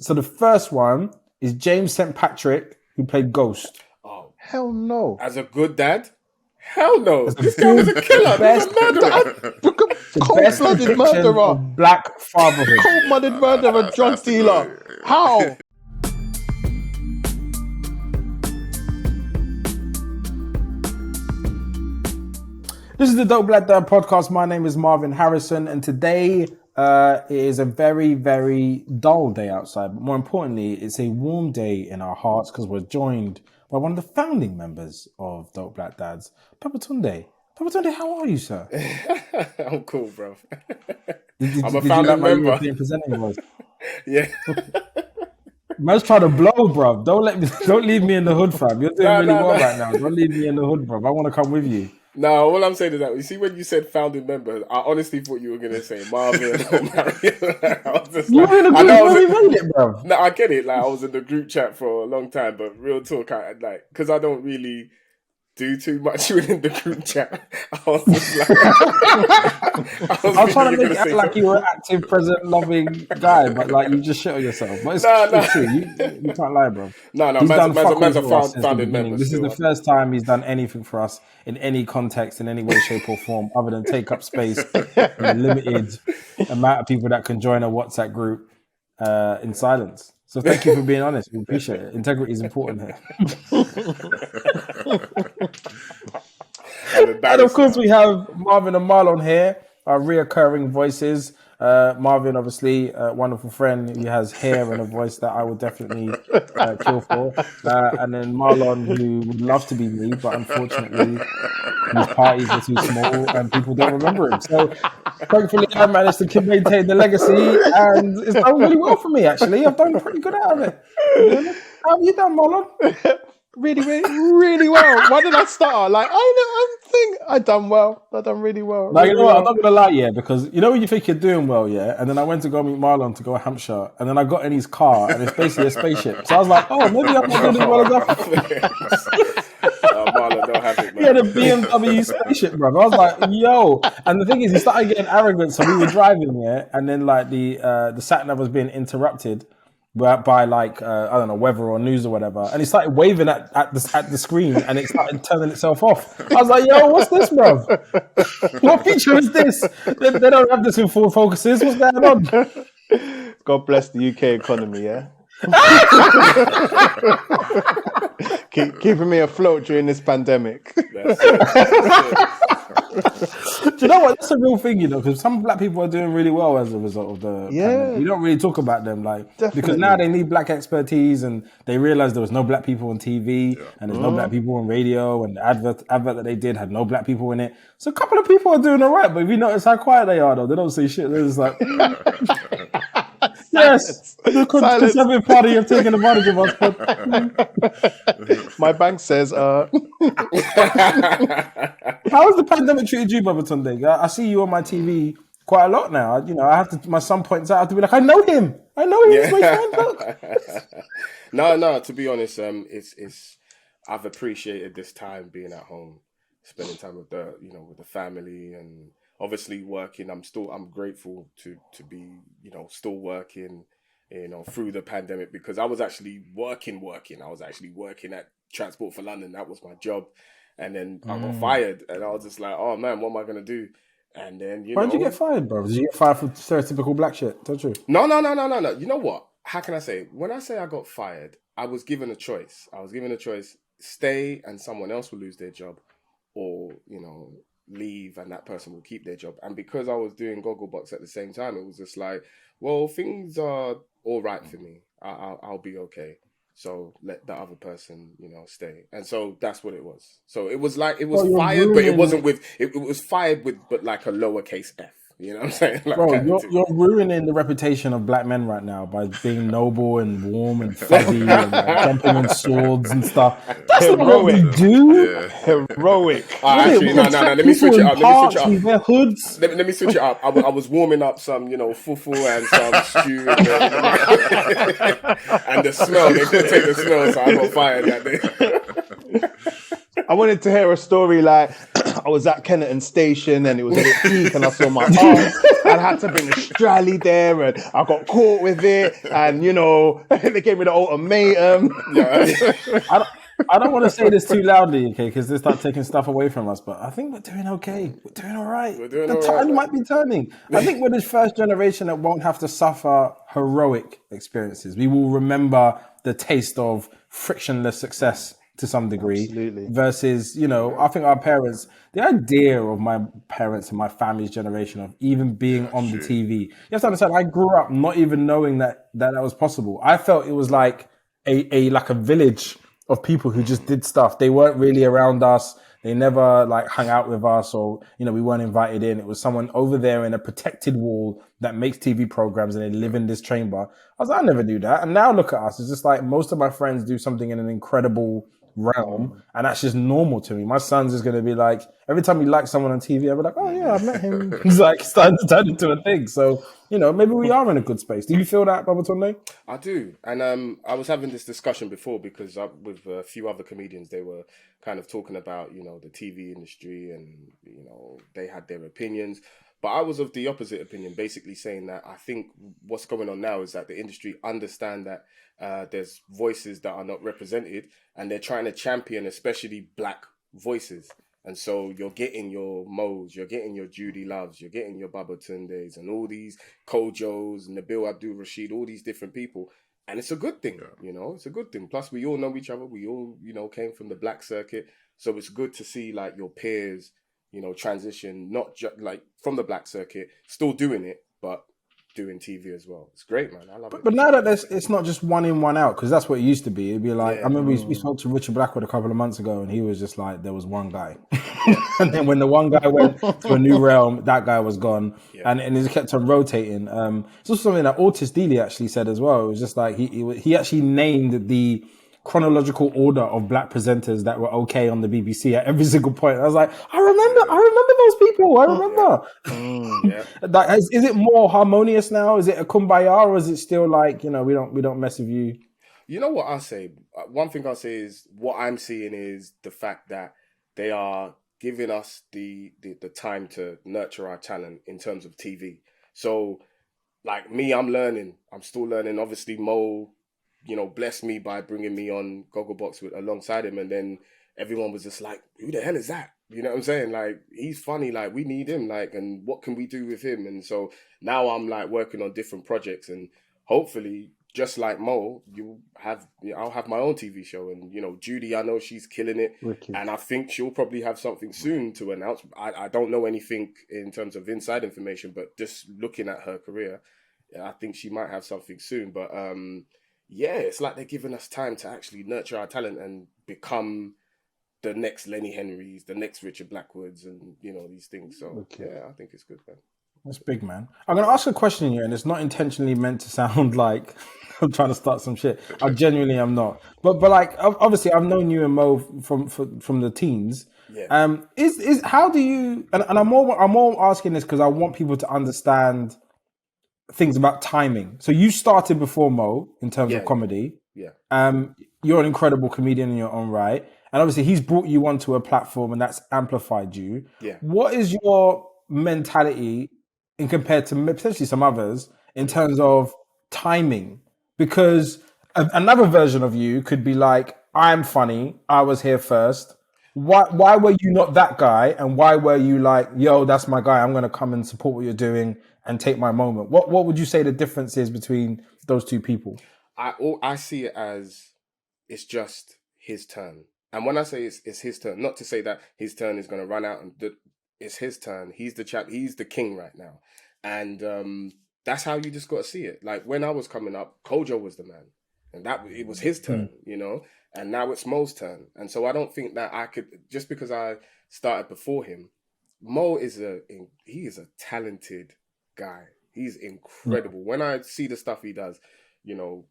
So the first one is James St. Patrick, who played Ghost. Oh, Hell no. as a good dad? Hell no. This guy was a killer. Best, He was a murderer. Cold-blooded murderer. of black fatherhood. Cold-blooded murderer, drug dealer. How? This is the Dope Black Dad podcast. My name is Marvyn Harrison, and today is a very, very dull day outside. But more importantly, it's a warm day in our hearts because we're joined by one of the founding members of Dope Black Dads, Babatunde. Babatunde, how are you, sir? I'm cool, bro. I'm a founding member. Presenting was? Yeah. Man's trying to blow, bro. Don't leave me in the hood, fam. You're doing really well right now. Don't leave me in the hood, bro. I want to come with you. No, all I'm saying is that, you see, when you said founding member, I honestly thought you were going to say Marvin or Marion. I was just You're in a group where we made it, bro. No, I get it. Like, I was in the group chat for a long time, but real talk, because I don't really do too much within the group chat. I was just like, I was trying to make it act like you were an active, present, loving guy, but like you just shit on yourself. But it's true. You can't lie, bro. No, he's man's a founding member. This is the first time he's done anything for us in any context, in any way, shape, or form, other than take up space in a limited amount of people that can join a WhatsApp group in silence. So thank you for being honest. We appreciate it. Integrity is important here. And of course, we have Marvyn and Marlon here, our reoccurring voices. Marvyn, obviously, a wonderful friend. He has hair and a voice that I would definitely kill for. And then Marlon, who would love to be me, but unfortunately, his parties are too small and people don't remember him. So thankfully, I managed to maintain the legacy, and it's done really well for me, actually. I've done pretty good out of it. How have you done, Marlon? Really well. Why did I start? Like, I think I done well. I done really well. Like, really you know what? well. I'm not gonna lie, yeah, because you know when you think you're doing well, yeah, and then I went to go meet Marlon to go to Hampshire, and then I got in his car, and it's basically a spaceship. So I was like, oh, maybe I'm not doing well enough. Marlon, don't have it, man. He had a BMW spaceship, bro. I was like, yo. And the thing is, he started getting arrogant, so we were driving, yeah, and then like the sat nav was being interrupted by like I don't know, weather or news or whatever, and he started waving at the screen, and it started turning itself off. I was like, yo, what's this, bro? What feature is this? They don't have this in full focuses. What's going on? God bless the UK economy, yeah. Keeping me afloat during this pandemic. Do you know what? That's a real thing, you know, because some black people are doing really well as a result of the pandemic. We don't really talk about them, like, because now they need black expertise, and they realize there was no black people on TV, and there's no black people on radio, and the advert that they did had no black people in it. So a couple of people are doing all right, but if you notice how quiet they are, though, they don't say shit. They're just like, yes, the Conservative Party have taken advantage of us. But... My bank says, How has the pandemic treated you, Babatunde? I see you on my TV quite a lot now. You know, I have to. My son points out, I have to be like, I know him. He's my friend. Look. No. To be honest, it's. I've appreciated this time being at home, spending time with the family, and obviously working. I'm grateful to be, still working, through the pandemic, because I was actually working. I was actually working at Transport for London. That was my job. And then I got fired, and I was just like, oh man, what am I going to do? And then, Why did you get fired, bro? Did you get fired for stereotypical black shit? Don't you? No. You know what? How can I say? When I say I got fired, I was given a choice. Stay and someone else will lose their job, or, leave and that person will keep their job. And because I was doing Gogglebox at the same time, it was just like, well, things are all right for me. I'll be okay. So let the other person, stay. And so that's what it was. So it was like, it was fired, but it wasn't with, it was fired with, but like a lowercase f. You know what I'm saying? Like, bro, you're ruining the reputation of black men right now by being noble and warm and fuzzy and jumping on swords and stuff. That's not what we do. Yeah. Heroic. Actually, no. Let me switch it up. We wear hoods. Let me switch it up. I was warming up some, fufu and some stew. And the smell, they couldn't take the smell, so I got fired that day. I wanted to hear a story like, I was at Kennerton Station and it was a bit peak and I saw my aunts. I had to bring a Strally there and I got caught with it. And, you know, they gave me the ultimatum. Yeah. I don't want to say this too loudly, okay, because they start taking stuff away from us. But I think we're doing okay. We're doing all right. We're doing The all right, tide man. might be turning. I think we're the first generation that won't have to suffer heroic experiences. We will remember the taste of frictionless success to some degree. Absolutely. Versus, you know, I think our parents, the idea of my parents and my family's generation of even being on the TV. You have to understand, I grew up not even knowing that was possible. I felt it was like a like a village of people who just did stuff. They weren't really around us. They never like hung out with us, or, you know, we weren't invited in. It was someone over there in a protected wall that makes TV programs and they live in this chamber. I was like, I never knew that. And now look at us. It's just like most of my friends do something in an incredible realm, and that's just normal to me. My son's is going to be like, every time he likes someone on TV, I'll be like, oh yeah, I've met him. He's like starting to turn into a thing. So, you know, maybe we are in a good space. Do you feel that, Babatunde? I do, and I was having this discussion before because with a few other comedians, they were kind of talking about, you know, the TV industry, and, you know, they had their opinions, but I was of the opposite opinion, basically saying that I think what's going on now is that the industry understand that there's voices that are not represented, and they're trying to champion especially black voices. And so you're getting your Mo's, you're getting your Judy Loves, you're getting your Babatundes and all these Kojos and Nabil Abdul Rashid, all these different people. And it's a good thing, you know, it's a good thing. Plus, we all know each other. We all, you know, came from the black circuit. So it's good to see like your peers, you know, transition, not just like from the black circuit, still doing it, but doing TV as well. It's great, man. I love it. But now that it's not just one in, one out, because that's what it used to be. It'd be like, Yeah. I remember we spoke to Richard Blackwood a couple of months ago, and he was just like, there was one guy. And then when the one guy went to a new realm, that guy was gone. Yeah. And it just kept on rotating. It's also something that Otis Dealey actually said as well. It was just like, he actually named the chronological order of black presenters that were okay on the BBC at every single point. I was like, I remember those people. I remember. Yeah. Like, is it more harmonious now? Is it a kumbaya, or is it still like, you know, we don't mess with you? You know what I'll say? One thing I'll say is what I'm seeing is the fact that they are giving us the time to nurture our talent in terms of TV. So, like me, I'm still learning. Obviously, Mo, you know, blessed me by bringing me on Gogglebox alongside him, and then everyone was just like, who the hell is that? You know what I'm saying? Like, he's funny, like, we need him, like, and what can we do with him? And so now I'm like working on different projects, and hopefully, just like Mo, I'll have my own TV show. And, you know, Judy, I know she's killing it. Wicked. And I think she'll probably have something soon to announce. I don't know anything in terms of inside information, but just looking at her career, I think she might have something soon. But yeah, it's like they're giving us time to actually nurture our talent and become the next Lenny Henrys, the next Richard Blackwoods, and, you know, these things. So yeah, I think it's good, man. That's big, man. I'm going to ask a question here, and it's not intentionally meant to sound like I'm trying to start some shit. I genuinely am not. But like, obviously, I've known you and Mo from the teens. Yeah. Is how do you? And I'm more asking this because I want people to understand things about timing. So you started before Mo in terms of comedy. Yeah. You're an incredible comedian in your own right, and obviously he's brought you onto a platform, and that's amplified you. Yeah. What is your mentality in compared to potentially some others in terms of timing? Because another version of you could be like, I'm funny, I was here first. Why were you not that guy? And why were you like, yo, that's my guy, I'm going to come and support what you're doing and take my moment? What would you say the difference is between those two people? I see it as it's just his turn. And when I say it's his turn, not to say that his turn is going to run out, it's his turn. He's the chap. He's the king right now. And that's how you just got to see it. Like when I was coming up, Kojo was the man. And it was his turn, you know? And now it's Mo's turn. And so I don't think that I could, just because I started before him, Mo is a talented guy. He's incredible. When I see the stuff he does, you know,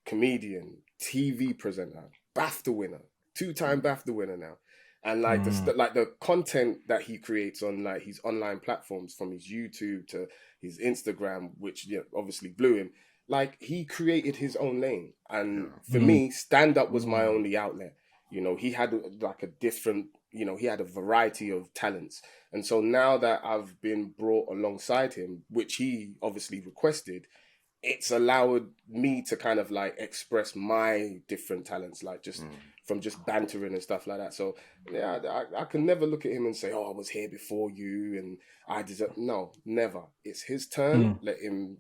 comedian, TV presenter, BAFTA winner, 2-time BAFTA winner now. And like the content that he creates on like his online platforms, from his YouTube to his Instagram, which obviously blew him. Like he created his own lane, and for me, stand up was my only outlet. You know, he had like a different he had a variety of talents. And so now that I've been brought alongside him, which he obviously requested, it's allowed me to kind of like express my different talents, like just from just bantering and stuff like that. So yeah, I can never look at him and say, oh, I was here before you and I deserve. No, never. It's his turn. Let him,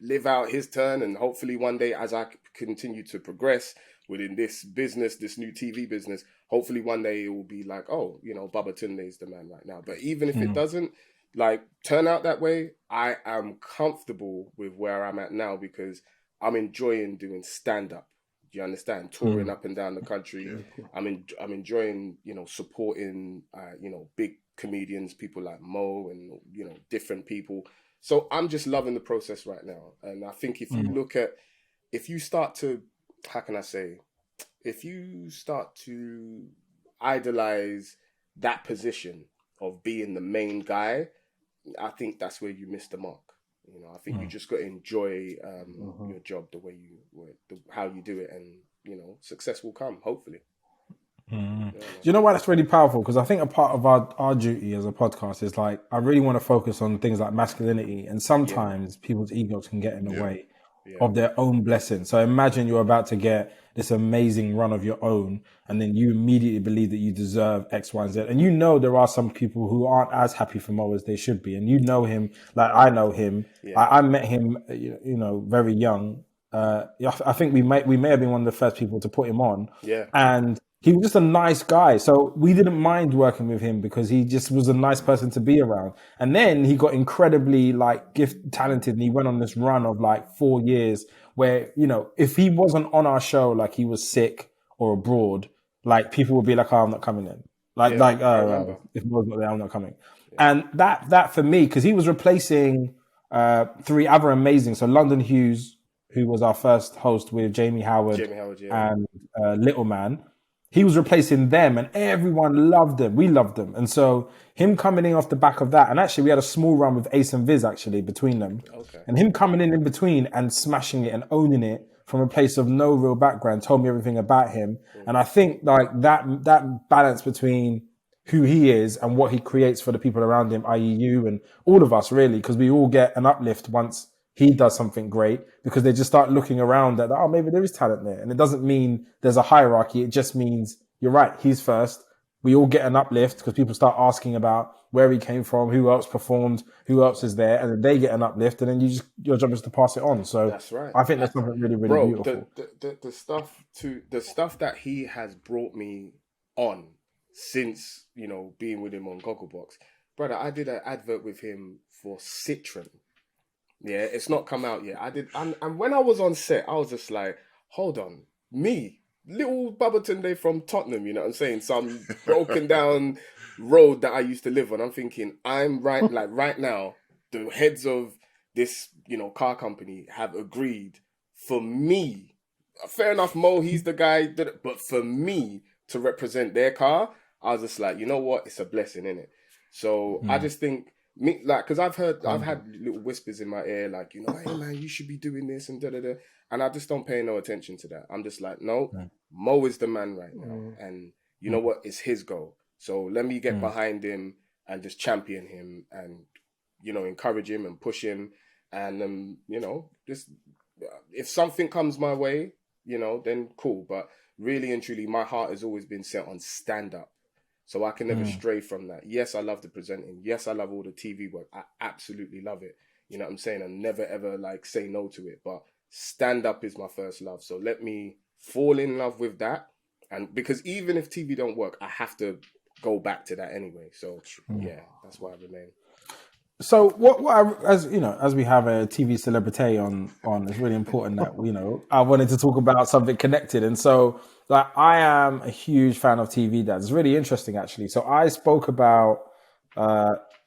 live out his turn. And hopefully one day, as I continue to progress within this business, this new TV business, hopefully one day it will be like, oh, Babatunde is the man right now. But even if it doesn't like turn out that way, I am comfortable with where I'm at now because I'm enjoying doing stand-up. Do you understand? Touring up and down the country. I'm enjoying, supporting, big comedians, people like Mo and, different people. So I'm just loving the process right now. And I think if you start to, how can I say, if you start to idolize that position of being the main guy, I think that's where you miss the mark. I think you just got to enjoy your job the way how you do it, and success will come, hopefully. Do you know why that's really powerful? Because I think a part of our duty as a podcast is like, I really want to focus on things like masculinity, and sometimes people's egos can get in the way of their own blessing. So imagine you're about to get this amazing run of your own, and then you immediately believe that you deserve X, Y, and Z. And there are some people who aren't as happy for Mo as they should be. And him, like I know him. I met him, very young. I think we may have been one of the first people to put him on. Yeah. And he was just a nice guy. So we didn't mind working with him because he just was a nice person to be around. And then he got incredibly talented, and he went on this run of 4 years where, if he wasn't on our show, like he was sick or abroad, people would be like, oh, I'm not coming in. If Mo's not there, I'm not coming. Yeah. And that for me, because he was replacing 3 other amazing. So London Hughes, who was our first host with Jamie Howard and Little Man. He was replacing them, and everyone loved them. We loved them. And so him coming in off the back of that, and actually we had a small run with Ace and Viz actually between them. Okay. And him coming in between and smashing it and owning it from a place of no real background told me everything about him. And I think that balance between who he is and what he creates for the people around him, i.e. you and all of us really, because we all get an uplift once he does something great, because they just start looking around at, oh, maybe there is talent there. And it doesn't mean there's a hierarchy. It just means, you're right, he's first. We all get an uplift because people start asking about where he came from, who else performed, who else is there, and then they get an uplift, and then your job is to pass it on. So that's right. I think that's something really, really beautiful. The stuff that he has brought me on since, being with him on Gogglebox. Brother, I did an advert with him for Citroen. Yeah, it's not come out yet. I did, and when I was on set, I was just like, hold on, me, little Babatunde from Tottenham, you know what I'm saying? Some broken down road that I used to live on. I'm thinking, right now, the heads of this, car company have agreed for me. Fair enough, Mo, he's the guy, but for me to represent their car, I was just like, you know what? It's a blessing, innit? So I just think, because I've had little whispers in my ear, like, hey man, you should be doing this and da-da-da. And I just don't pay no attention to that. I'm just like, no, Mo is the man right now. And you know what? It's his goal. So let me get behind him and just champion him and, encourage him and push him. And, just if something comes my way, then cool. But really and truly, my heart has always been set on stand-up. So I can never stray from that. Yes, I love the presenting. Yes, I love all the TV work. I absolutely love it. You know what I'm saying? I never ever say no to it. But stand-up is my first love. So let me fall in love with that. And because even if TV don't work, I have to go back to that anyway. So yeah, that's why I remain. So as we have a TV celebrity on, it's really important that, I wanted to talk about something connected. And so I am a huge fan of TV dads. It's really interesting actually. So I spoke about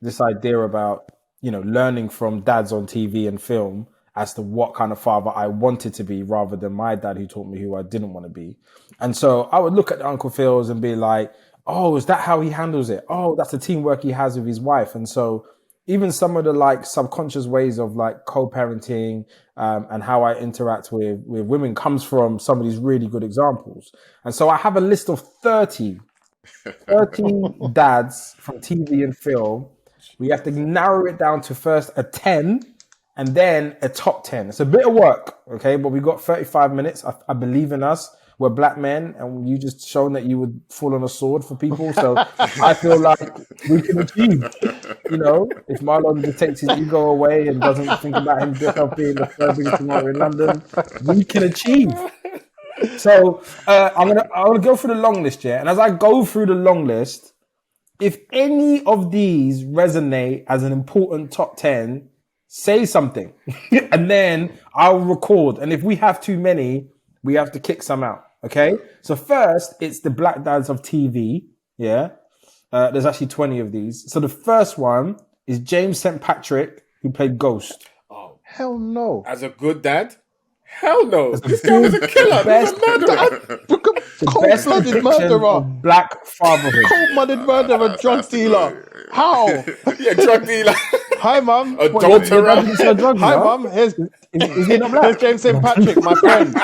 this idea about, learning from dads on TV and film as to what kind of father I wanted to be rather than my dad who taught me who I didn't want to be. And so I would look at Uncle Phil's and be like, oh, is that how he handles it? Oh, that's the teamwork he has with his wife. And so even some of the subconscious ways of co-parenting and how I interact with women comes from some of these really good examples. And so I have a list of 30 30 dads from TV and film. We have to narrow it down to first a 10 and then a top 10. It's a bit of work, okay? But we got 35 minutes. I believe in us. We're black men, and you just shown that you would fall on a sword for people. So I feel like we can achieve. You know, if Marlon just takes his ego away and doesn't think about himself being the third biggest tomorrow in London, we can achieve. So I'm gonna go through the long list, yeah. And as I go through the long list, if any of these resonate as an important top 10, say something, and then I'll record. And if we have too many, we have to kick some out. Okay. So first, it's the black dads of TV. Yeah. There's actually 20 of these. So the first one is James St. Patrick, who played Ghost. Oh, Hell no. as a good dad? Hell no. This guy was a killer. He was a murderer. Cold-blooded murderer. Of black fatherhood. Cold-blooded murderer, drug dealer. How? Yeah, drug dealer. Hi, mum. Adulterer. Hi, mum. Here's Is he not black? James St. Patrick, my friend.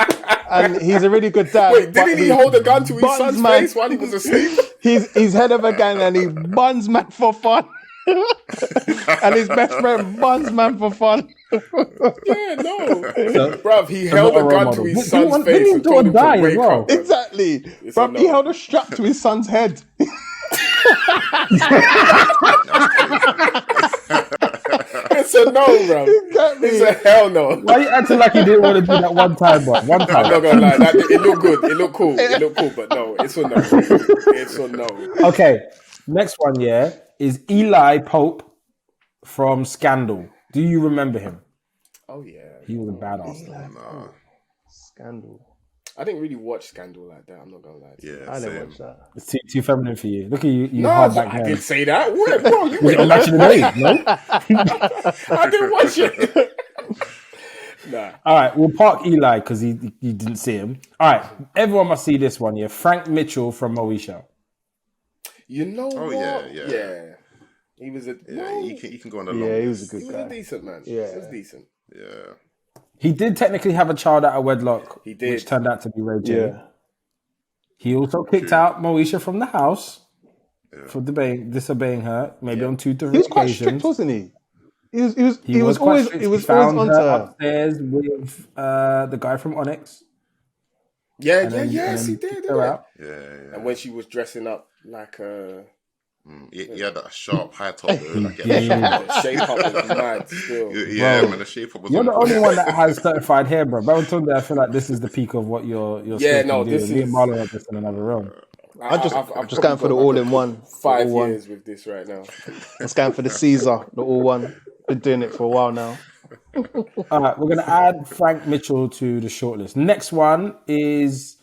And he's a really good dad. Wait, didn't he hold a gun to his son's man. face while he was asleep? He's head of a gang and he buns man for fun. And his best friend buns man for fun. Yeah, no. Bruv, he held a gun to his son's face didn't and told him die to as wake well? up. Exactly. But he held a strap to his son's head. It's a no, bro. Exactly. It's a hell no. Why are you acting like you didn't want to do that one time, bro? One I'm time. not gonna lie. It looked good. It looked cool. It looked cool, but no, it's a no. It's a no. Okay, next one, yeah, is Eli Pope from Scandal. Do you remember him? Oh yeah. He was a badass. Nah. Scandal. I didn't really watch Scandal like that. I'm not gonna lie. Yeah, I didn't same. watch that. It's too feminine for you. Look at you, No, hard but back I man. didn't say that. What, bro, you Was it went Match of the Day? No? I didn't watch it. Nah. All right, we'll park Eli because you didn't see him. All right, everyone must see this one, yeah. Frank Mitchell from Moesha. You know Oh, what? yeah. He was a Yeah, you can go on the long Yeah, he was list. a he good was a guy. decent man. Yeah. He was decent. Yeah. He did technically have a child out of wedlock, He did. which turned out to be Ray J. Yeah. He also kicked out Moesha from the house for disobeying her, maybe on 2 different He was quite occasions. strict, wasn't he? He was quite always strict. he was He always found onto her her. upstairs with the guy from Onyx. Yeah, And then- yes, and he then did. kicked her out. Yeah. And when she was dressing up like a He had that sharp high top though. Like, shape up was mad still. yeah, Bro, man, the shape up was You're on the point. only one that has certified hair, bro. Babatunde, I feel like this is the peak of what your Yeah, skill no, can do. this Me and is- Marlon are just in another realm. I'm just probably going for the got all-in-one. 5 All-one. years with this right now. I'm going for the Caesar, the all-one. Been doing it for a while now. All right, we're going to add Frank Mitchell to the shortlist. Next one is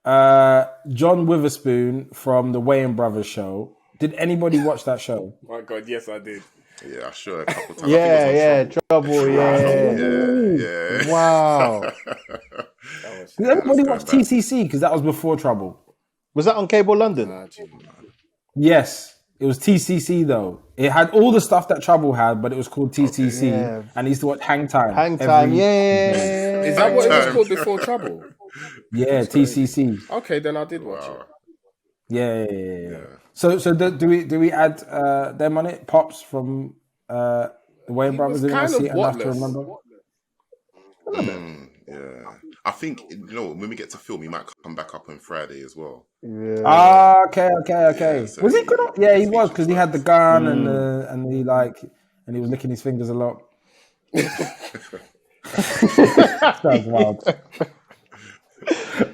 John Witherspoon from the Wayans Brothers show. Did anybody watch that show? My God, yes, I did. Yeah, sure, a couple times. Yeah, trouble, yeah. Yeah. Wow. Did everybody watch TCC? Because that was before Trouble. Was that on Cable London? Yes, it was TCC though. It had all the stuff that Trouble had, but it was called TCC. Yeah. And I used to watch Hang Time. Hang Time, every- yeah. Is that what it was called before Trouble? Yeah, TCC. Okay, then I did watch it. Yeah. So do we add them on it? Pops from the Wayans Brothers. was Didn't I kind see of it enough to whatless. remember? Yeah. I think, when we get to film, he might come back up on Friday as well. Ah, okay. Yeah, so Was he good? Yeah, he was because he had the gun Mm. and he and he was licking his fingers a lot. Sounds wild.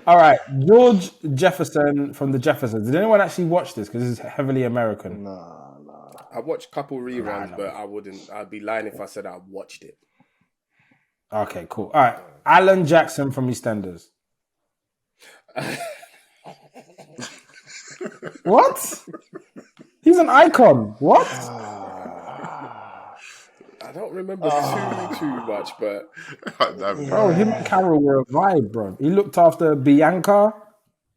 All right, George Jefferson from the Jeffersons. Did anyone actually watch this? Because this is heavily American. I watched a couple reruns, but I wouldn't. I'd be lying if I said I watched it. Okay, cool. All right, Alan Jackson from EastEnders. What? He's an icon. What? I don't remember too much, but Bro, him and Carol were a vibe, bro. He looked after Bianca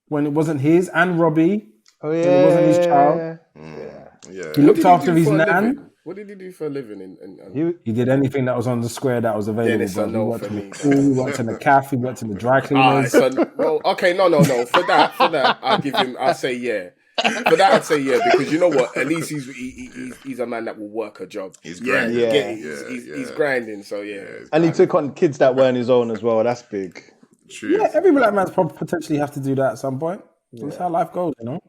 when it wasn't his, and Robbie Oh, when it wasn't his child. Yeah. He looked what did he after do his for a nan. living? What did he do for a living? He did anything that was on the square that was available. Yeah, it's bro. a He no worked for in me. the pool, he worked in the cafe, he worked in the dry cleaners. Okay, no. For that, I give him. I say yeah. For that, I'd say yeah, because you know what? At least he's a man that will work a job. He's grinding. He's grinding. So yeah, And he took on kids that weren't his own as well. That's big. True. Yeah, every black man's probably potentially have to do that at some point. That's how life goes, you know.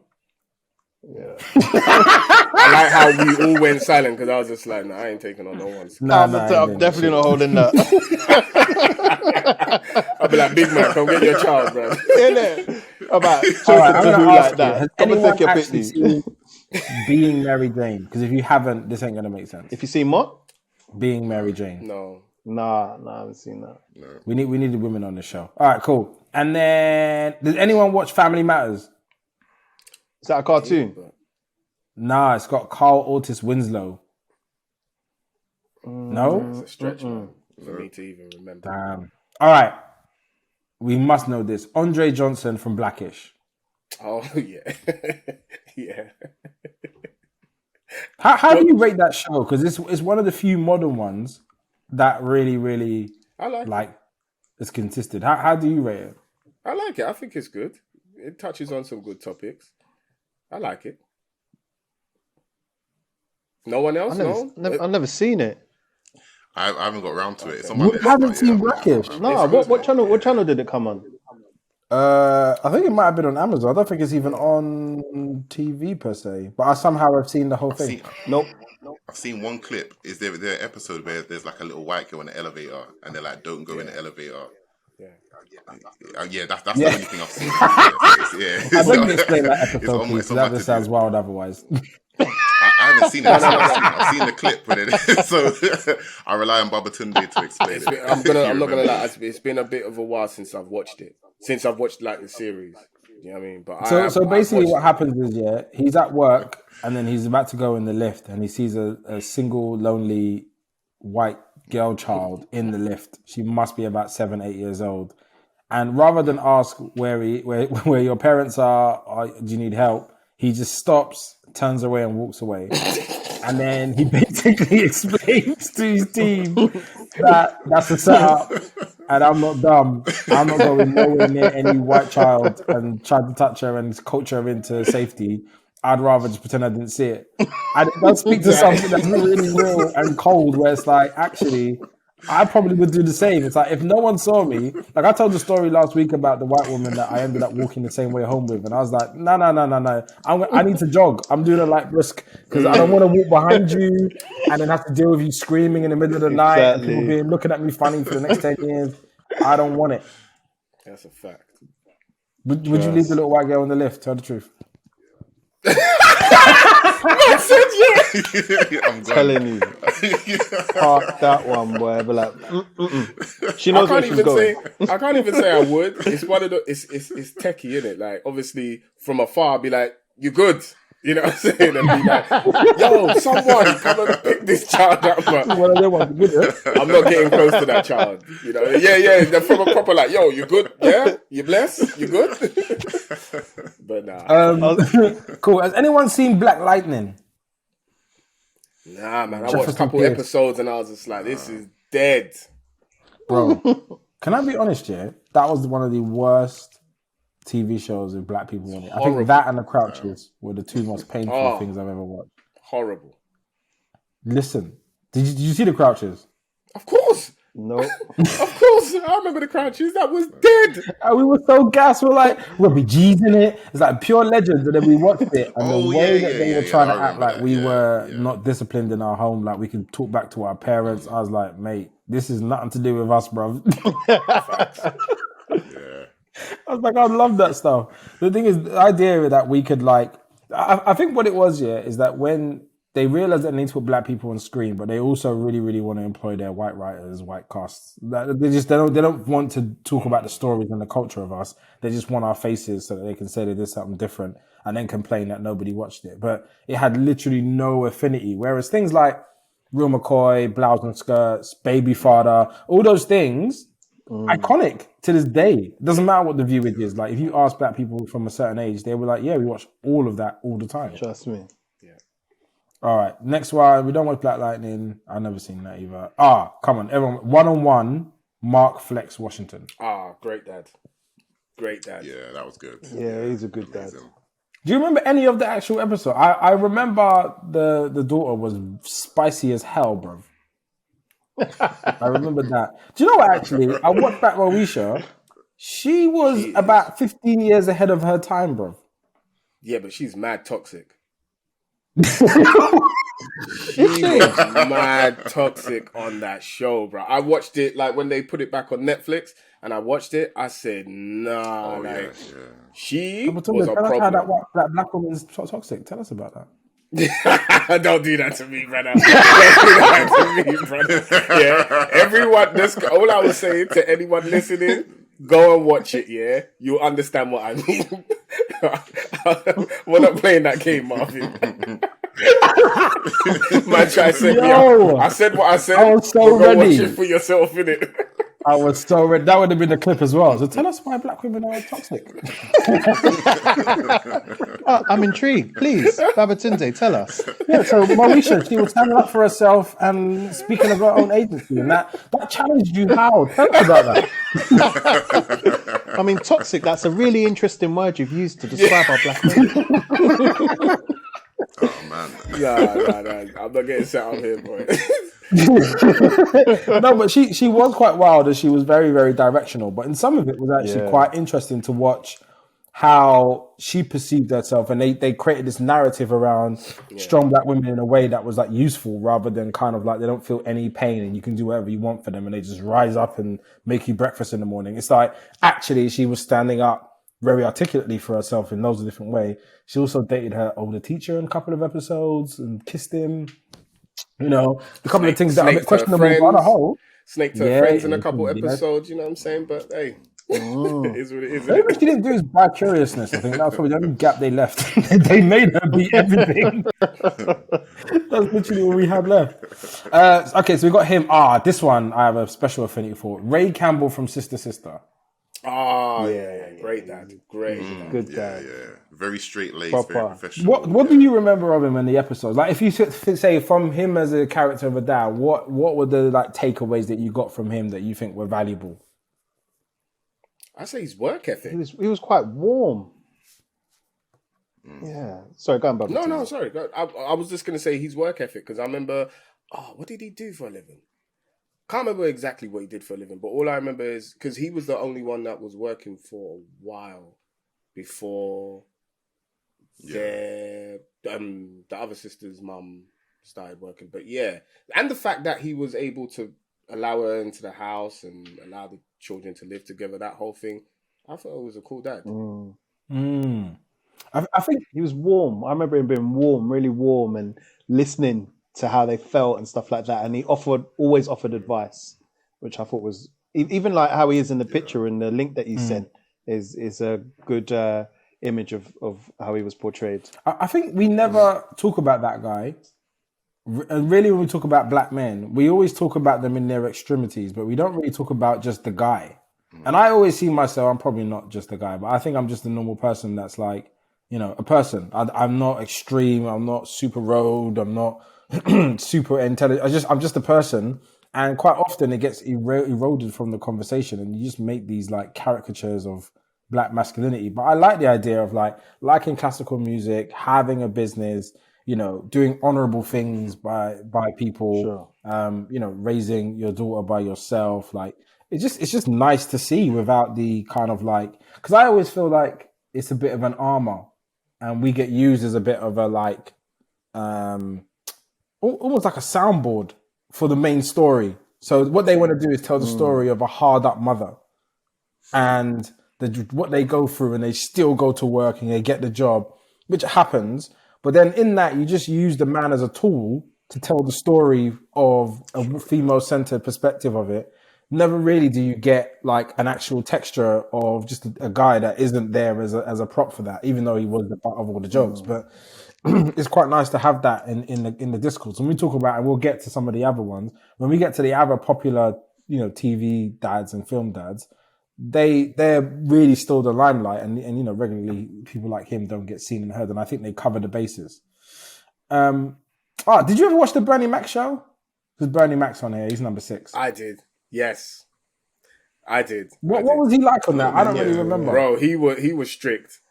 Yeah. I like how we all went silent because I was just like, nah, I ain't taking on no one. I'm definitely not holding that. I'll be like, big man, come get your child, bro. About All right, I'm to gonna do ask like you, that. has Come and anyone take your actually pitney. seen Being Mary Jane? Because if you haven't, this ain't gonna make sense. If you see what? Being Mary Jane. No. Nah, I haven't seen that. No. We needed women on the show. All right, cool. And then, does anyone watch Family Matters? Is that a cartoon? Nah, it's got Carl Otis Winslow. No? It's a stretch man, for me to even remember. Damn. All right. We must know this. Andre Johnson from Blackish. Oh, yeah. Yeah. How do you rate that show? Because it's one of the few modern ones that really, really I like it. it's consistent. How do you rate it? I like it. I think it's good. It touches on some good topics. I like it. No one else? I've never seen it. I haven't got around to it. It's on You haven't seen Blackish? No, what channel did it come on? I think it might have been on Amazon. I don't think it's even on TV per se. But I somehow have seen the whole thing. Nope. I've seen one clip. Is there an episode where there's like a little white girl in the elevator and they're like, "Don't go in the elevator." Yeah, that's the only thing I've seen. I don't explain that episode, please. That just sounds wild otherwise. I haven't seen it. I've seen the clip, so I rely on Babatunde to explain it. I'm not gonna lie. It's been a bit of a while since I've watched it. Since I've watched like the series, you know what I mean. But so basically, what happens is, he's at work and then he's about to go in the lift and he sees a single, lonely white girl child in the lift. She must be about 7, 8 years old. And rather than ask where your parents are, or do you need help, he just stops, turns away, and walks away. And then he basically explains to his team that that's a setup, and I'm not dumb. I'm not going nowhere near any white child and try to touch her and coach her into safety. I'd rather just pretend I didn't see it. And it does speak to something that's really real and cold, where it's like, actually, I probably would do the same. It's like, if no one saw me, like I told the story last week about the white woman that I ended up walking the same way home with, and I was like, no. I need to jog. I'm doing a light risk because I don't want to walk behind you and then have to deal with you screaming in the middle of the night and people looking at me funny for the next 10 years. I don't want it. That's a fact. Would you leave the little white girl in the lift? Tell the truth. I'm telling you, park that one, boy. But like, she knows where she's going. I can't even say I would. It's one of the. It's techie, isn't it? Like, obviously, from afar, I'd be like, "You good?" You know what I'm saying? And be like, "Yo, someone come and pick this child up." But I'm not getting close to that child. You know? Yeah. They're from a proper like, "Yo, you good? Yeah, you blessed? You good?" But nah. Cool. Has anyone seen Black Lightning? Nah, man. I watched a couple episodes and I was just like, "This is dead." Bro, can I be honest, that was one of the worst TV shows with black people in it. I think that and The Crouches were the two most painful things I've ever watched. Horrible. Listen, did you see The Crouches? Of course. No. Of course. I remember The Crouches. That was dead. And we were so gassed. We're like, we'll be G's in it. It's like pure legends. And then we watched it. And the way that they were trying to act like we were not disciplined in our home, like we could talk back to our parents. I was like, mate, this is nothing to do with us, bro. I was like, I love that stuff. The thing is, the idea that we could I think what it was, is that when they realized that they need to put black people on screen, but they also really, really want to employ their white writers, white casts. They don't want to talk about the stories and the culture of us. They just want our faces so that they can say they did something different and then complain that nobody watched it. But it had literally no affinity. Whereas things like Real McCoy, Blouse and Skirts, Baby Father, all those things, iconic to this day. It doesn't matter what the viewage is. Like, if you ask black people from a certain age, they were like, yeah, we watch all of that all the time. Trust me. All right, next one. We don't watch Black Lightning. I've never seen that either. Come on, everyone. One-on-One, Mark Flex Washington. Great dad. Yeah, that was good. Yeah, he's a good dad. Do you remember any of the actual episode? I remember the daughter was spicy as hell, bro. I remember that. Do you know what? Actually, I watched back Moesha. She was about 15 years ahead of her time, bro. Yeah, but she's mad toxic. She was mad toxic on that show, bro. I watched it like when they put it back on Netflix, and I watched it. I said, "Nah, she was a problem." How that black woman is toxic. Tell us about that. Don't do that to me, brother. Don't do that to me, brother. Yeah, everyone. All I was saying to anyone listening. Go and watch it, yeah? You'll understand what I mean. We're not playing that game, Marvin. Man, try to set me up. I said what I said. I was so ready. Go watch it for yourself, innit? I was so ready. That would have been the clip as well. So tell us why black women are toxic. I'm intrigued. Please, Babatunde, tell us. Yeah, so Moesha, she was standing up for herself and speaking of her own agency, and that challenged you. How? Tell us about that. I mean, toxic, that's a really interesting word you've used to describe our black men. Oh, man. Nah. I'm not getting set up here, boy. No, but she was quite wild and she was very, very directional. But in some of it was actually quite interesting to watch how she perceived herself, and they created this narrative around strong black women in a way that was like useful rather than kind of like they don't feel any pain and you can do whatever you want for them and they just rise up and make you breakfast in the morning. It's like actually she was standing up very articulately for herself in loads of different ways. She also dated her older teacher in a couple of episodes and kissed him. You know, a couple of things that are a bit questionable, but on a whole. Snaked her friends in a couple episodes, you know what I'm saying? But hey, it is what it is. What she didn't do is by curiousness. I think that was probably the only gap they left. They made her be everything. That's literally what we have left. Okay, so we got him. This one I have a special affinity for. Ray Campbell from Sister Sister. Oh, yeah. Great dad. Great. Good dad. Yeah. Very straight-laced, very professional. What do you remember of him in the episodes? Like, if you say from him as a character of a dad, what were the like takeaways that you got from him that you think were valuable? I say his work ethic. He was quite warm. Yeah. Sorry, go on, Bob. No, sorry. I was just going to say his work ethic because I remember, what did he do for a living? Can't remember exactly what he did for a living, but all I remember is because he was the only one that was working for a while before the other sister's mum started working. But yeah, and the fact that he was able to allow her into the house and allow the children to live together, that whole thing, I thought it was a cool dad. I think he was warm. I remember him being warm, really warm, and listening to how they felt and stuff like that. And he always offered advice, which I thought was, even like how he is in the picture and the link that he sent is a good image of how he was portrayed. I think we never talk about that guy. And really, when we talk about black men, we always talk about them in their extremities, but we don't really talk about just the guy. And I always see myself, I'm probably not just a guy, but I think I'm just a normal person that's like, you know, a person. I'm not extreme. I'm not super road. I'm not super intelligent. I'm just a person. And quite often it gets eroded from the conversation and you just make these like caricatures of black masculinity. But I like the idea of like liking classical music, having a business, you know, doing honorable things by people, you know, raising your daughter by yourself. Like it's just nice to see without the kind of like, because I always feel like it's a bit of an armor and we get used as a bit of a like, almost like a soundboard for the main story. So what they want to do is tell the story of a hard up mother and what they go through, and they still go to work and they get the job, which happens. But then in that, you just use the man as a tool to tell the story of a female-centered perspective of it. Never really do you get like an actual texture of just a guy that isn't there as a prop for that, even though he was the part of all the jokes. But it's quite nice to have that in the discourse. When we talk about, and we'll get to some of the other ones, when we get to the other popular, you know, TV dads and film dads, they're really still the limelight, and you know, regularly people like him don't get seen and heard, and I think they cover the bases. Did you ever watch the Bernie Mac show? Because Bernie Mac's on here, he's number 6. I did. Yes, I did. What was he like on that? I don't really remember. Bro, he was strict.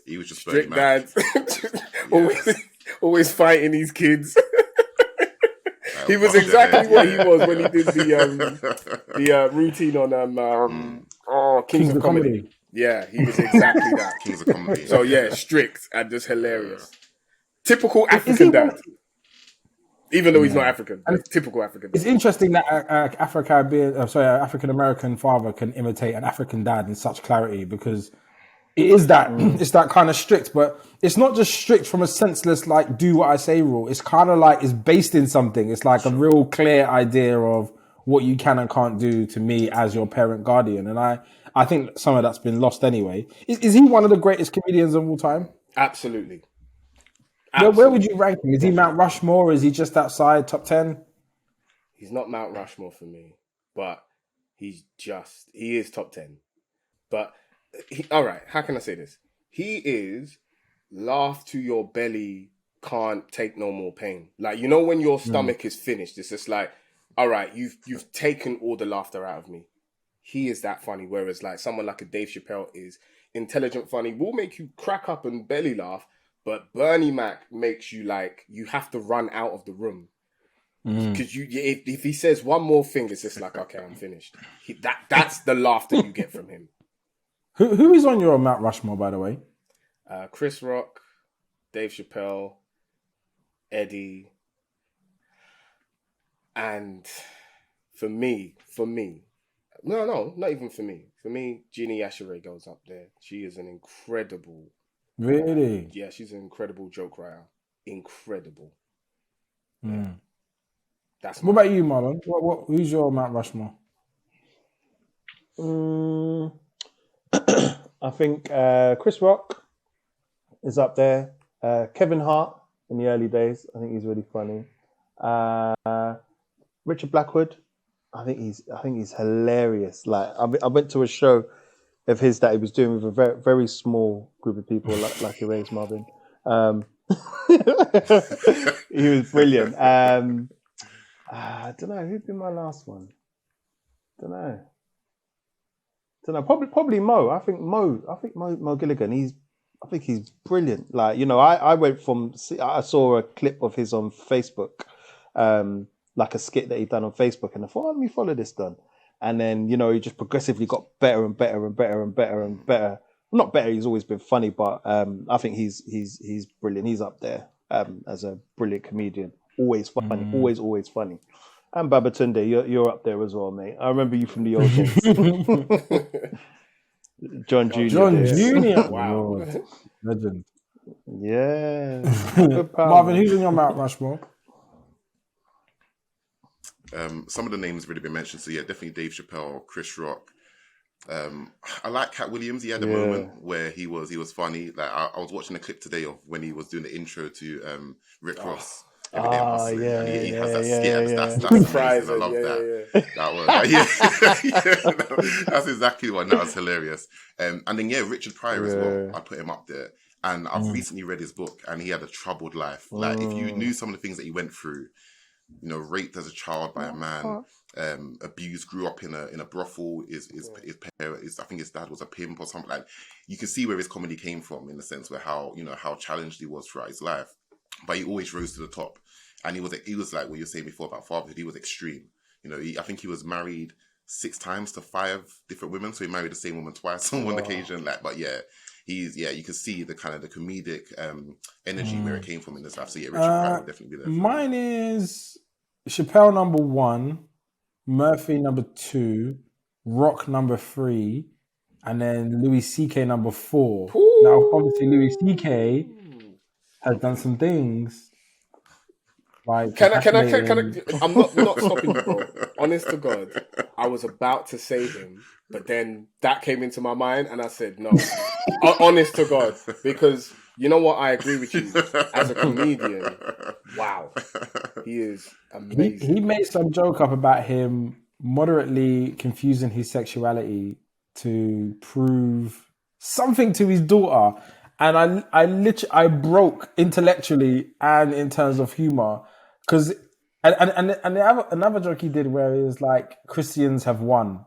He was just strict Bernie Mac. dad. always fighting these kids. He was exactly what he was when he did the routine on Kings of Comedy. Yeah, he was exactly that. Kings of Comedy. So yeah, strict and just hilarious. Typical African dad. Even though he's not African, but typical African dad. It's interesting that African American father can imitate an African dad in such clarity, because it is that it's that kind of strict, but it's not just strict from a senseless like do what I say rule. It's kind of like it's based in something. It's like a real clear idea of what you can and can't do to me as your parent guardian, and I think some of that's been lost anyway. Is he one of the greatest comedians of all time? Absolutely. Where would you rank him? Is he Mount Rushmore? Or is he just outside top 10? He's not Mount Rushmore for me, but he is top 10. But all right, how can I say this? He is laugh to your belly, can't take no more pain. Like, you know, when your stomach is finished, it's just like, all right, you've taken all the laughter out of me. He is that funny. Whereas like someone like a Dave Chappelle is intelligent, funny, will make you crack up and belly laugh. But Bernie Mac makes you like, you have to run out of the room. Because if he says one more thing, it's just like, okay, I'm finished. That's the laughter you get from him. Who is on your Mount Rushmore, by the way? Chris Rock, Dave Chappelle, Eddie, and for me, no, not even for me. For me, Jeannie Yashere goes up there. She is an incredible... Really? Yeah, she's an incredible joke writer. Incredible. Yeah. What about you, Marlon? Who's your Mount Rushmore? I think Chris Rock is up there. Kevin Hart in the early days, I think he's really funny. Richard Blackwood, I think he's hilarious. Like I went to a show of his that he was doing with a very, very small group of people, like your raised Marvin. He was brilliant. I don't know who'd be my last one. Don't know. Probably Mo. I think Mo Gilligan. I think he's brilliant. Like, you know, I saw a clip of his on Facebook, like a skit that he'd done on Facebook, and I thought, let me follow this done. And then, you know, he just progressively got better and better and better and better and better. Not better, he's always been funny, but I think he's brilliant. He's up there as a brilliant comedian. Always funny, always funny. And Babatunde, you're up there as well, mate. I remember you from the old days. John Jr. John Jr. Wow. Lord. Legend. Yeah. Marvin, who's in your Mount Rushmore? Some of the names already been mentioned. So yeah, definitely Dave Chappelle, Chris Rock. I like Cat Williams. He had a moment where he was funny. Like I was watching a clip today of when he was doing the intro to Rick Ross. He has that skit. That's amazing. I love that. That was that's exactly what. That was hilarious. And then Richard Pryor as well. I put him up there. And I've recently read his book, and he had a troubled life. Like if you knew some of the things that he went through, you know, raped as a child by a man, abused, grew up in a brothel. His parents, I think his dad was a pimp or something. Like you can see where his comedy came from in the sense where how challenged he was throughout his life, but he always rose to the top. And he was like what you were saying before about fatherhood. He was extreme. You know, I think he was married 6 times to 5 different women. So he married the same woman twice on one occasion. Like, but you can see the kind of the comedic energy where it came from in this life. So yeah, Richard Pryor would definitely be there. Mine is Chappelle number 1, Murphy number 2, Rock number 3, and then Louis C.K. number 4. Ooh. Now, obviously, Louis C.K. has done some things. Like can I? I'm not stopping you, bro. Honest to God, I was about to say him, but then that came into my mind, and I said no. Honest to God, because you know what? I agree with you. As a comedian, wow, he is amazing. He made some joke up about him moderately confusing his sexuality to prove something to his daughter. And I broke intellectually and in terms of humor, because another joke he did where he was like, Christians have won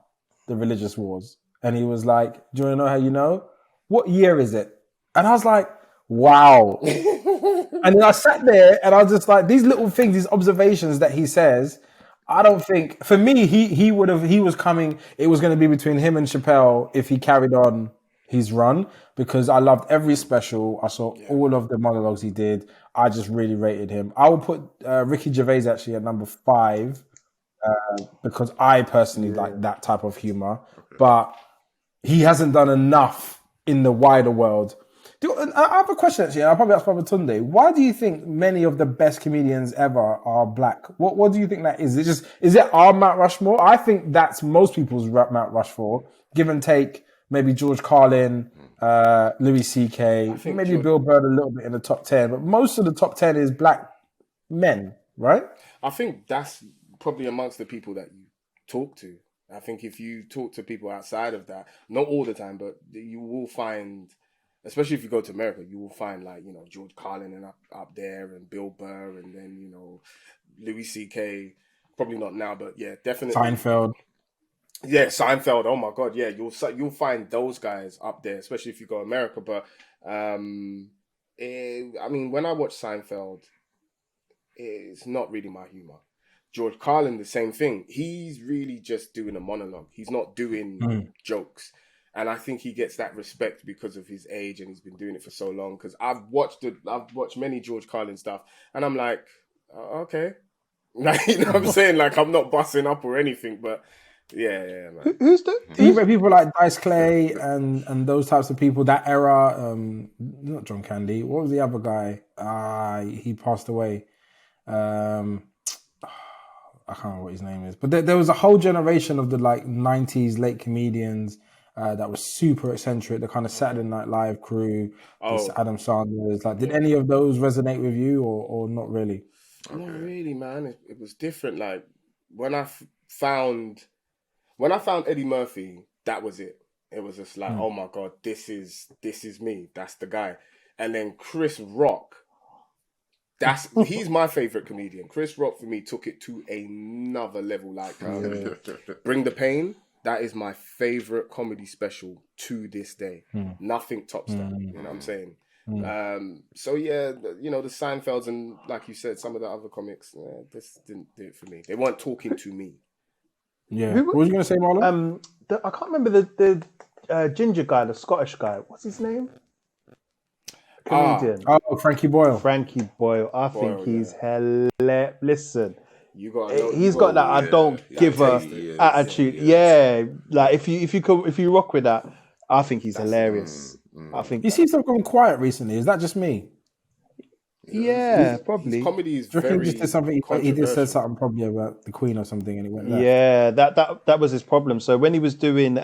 the religious wars, and he was like, do you want to know how you know? What year is it? And I was like, wow. And then I sat there and I was just like, these little things, these observations that he says, I don't think, for me, he was coming, it was going to be between him and Chappelle if he carried on his run, because I loved every special. I saw all of the monologues he did. I just really rated him. I will put Ricky Gervais actually at number 5 because I personally like that type of humor. But he hasn't done enough in the wider world. I have a question actually. I'll probably ask Babatunde. Why do you think many of the best comedians ever are black? What do you think that is? Is it our Mount Rushmore? I think that's most people's Mount Rushmore. Give and take, maybe George Carlin, Louis C.K., maybe Bill Burr a little bit in the top 10, but most of the top 10 is black men, right? I think that's probably amongst the people that you talk to. I think if you talk to people outside of that, not all the time, but you will find, especially if you go to America, you will find like, you know, George Carlin and up there and Bill Burr and then, you know, Louis C.K., probably not now, but yeah, definitely. Seinfeld. Yeah, Seinfeld. Oh my God, yeah, you'll find those guys up there, especially if you go America. But I mean, when I watch Seinfeld, it's not really my humor. George Carlin, the same thing. He's really just doing a monologue. He's not doing jokes. And I think he gets that respect because of his age and he's been doing it for so long. Because I've watched many George Carlin stuff and I'm like, okay. Like, you know what I'm saying? Like, I'm not busting up or anything, but yeah, man. Who's the? Even people like Dice Clay and those types of people, that era, not John Candy. What was the other guy? He passed away. I can't remember what his name is, but there was a whole generation of the like 90s late comedians that was super eccentric, the kind of Saturday Night Live crew, this Adam Sanders. Like, did any of those resonate with you or not really? Not really, man. It was different. Like when I found Eddie Murphy, that was it. It was just like, oh my God, this is me. That's the guy. And then Chris Rock. He's my favorite comedian. Chris Rock for me took it to another level. Like Bring the Pain. That is my favorite comedy special to this day. Nothing tops that. You know what I'm saying? So yeah, you know, the Seinfelds and like you said, some of the other comics, this didn't do it for me. They weren't talking to me. Yeah. What was you gonna say, Marlon? I can't remember the ginger guy, the Scottish guy. What's his name? Comedian. Frankie Boyle. Frankie Boyle. I think he's hilarious. Listen, he's got that I don't give a attitude. Yeah, like if you rock with that, I think he's hilarious. I think he seems to have gone quiet recently. Is that just me? Yeah, probably. His comedy is very. He just said something probably about the Queen or something, and it went. Yeah, that was his problem. So when he was doing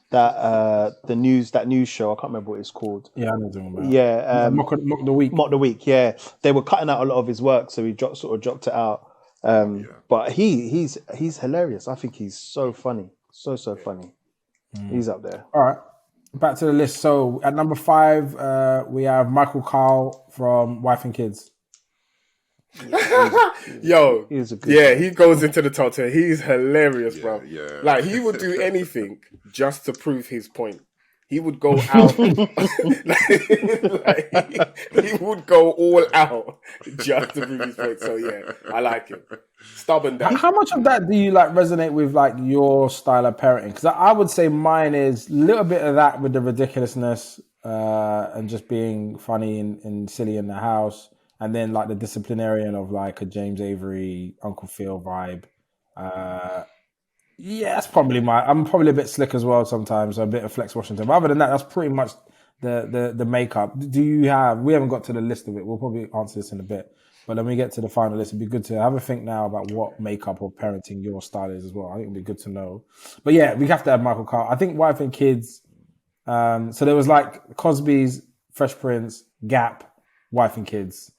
that news show, I can't remember what it's called. Yeah, I know what you're talking about. Yeah, Mock the Week. Mock the Week. Yeah, they were cutting out a lot of his work, so he dropped it out. But he's hilarious. I think he's so funny, so funny. He's up there. All right, back to the list. So at number 5, we have Michael Kyle from Wife and Kids. Yo, he goes into the top 10. He's hilarious, bro. Yeah. Like, he would do anything just to prove his point. He would go out. he would go all out just to prove his point. So yeah, I like it. Stubborn. How much of that do you like resonate with like your style of parenting? Because I would say mine is a little bit of that with the ridiculousness and just being funny and silly in the house. And then like the disciplinarian of like a James Avery, Uncle Phil vibe. Yeah, that's probably I'm probably a bit slick as well sometimes, so a bit of Flex Washington. But other than that, that's pretty much the makeup. We haven't got to the list of it. We'll probably answer this in a bit. But when we get to the final list, it'd be good to have a think now about what makeup or parenting your style is as well. I think it'd be good to know. But yeah, we have to have Michael Carl. I think Wife and Kids. So there was like Cosby's, Fresh Prince, Gap, Wife and Kids.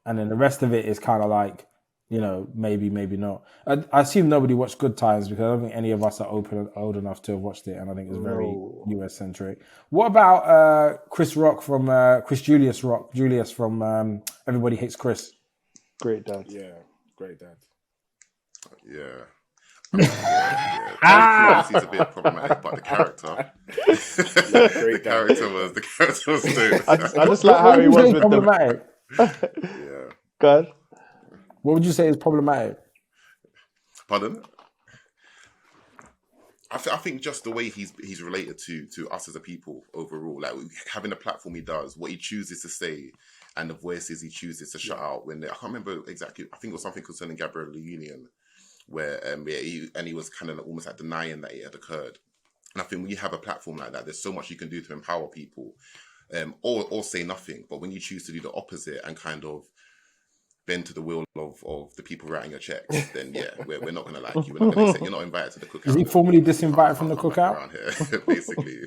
And then the rest of it is kind of like, you know, maybe not. I assume nobody watched Good Times because I don't think any of us are old enough to have watched it, and I think it's very US centric. What about Chris Julius from Everybody Hates Chris? Great dad. Yeah, great dad. Yeah. Tom Clancy's a bit problematic, but the character, the character was dope. I just like how he was with them. Problematic. Yeah. God. What would you say is problematic? Pardon? I think just the way he's related to us as a people overall, like having the platform he does, what he chooses to say, and the voices he chooses to shut out. When I can't remember exactly, I think it was something concerning Gabrielle Union, where he was kind of almost like denying that it had occurred. And I think when you have a platform like that, there's so much you can do to empower people, or say nothing. But when you choose to do the opposite and kind of bend to the will of the people writing your checks, then yeah, we're not going to like you. We're not going to say you're not invited to the cookout. Is he formally disinvited from the cookout? Around here, basically.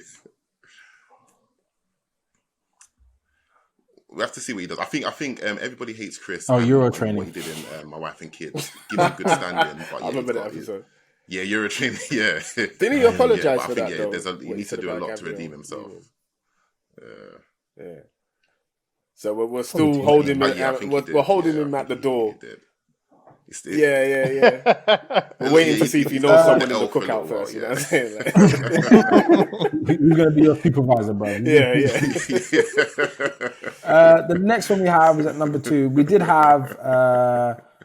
We have to see what he does. I think Everybody Hates Chris. Oh, Euro what training. What he did in My Wife and Kids. Give him good standing. But I remember that episode. Yeah, Euro training. Yeah. Didn't he apologize for that? He needs to do a lot to redeem himself. Yeah. So we're still holding him. We're holding him at the door. Yeah. We're waiting to see if he knows someone in the cookout first. You know what I'm saying? Who's going to be your supervisor, bro? Yeah. The next one we have is at number 2. We did have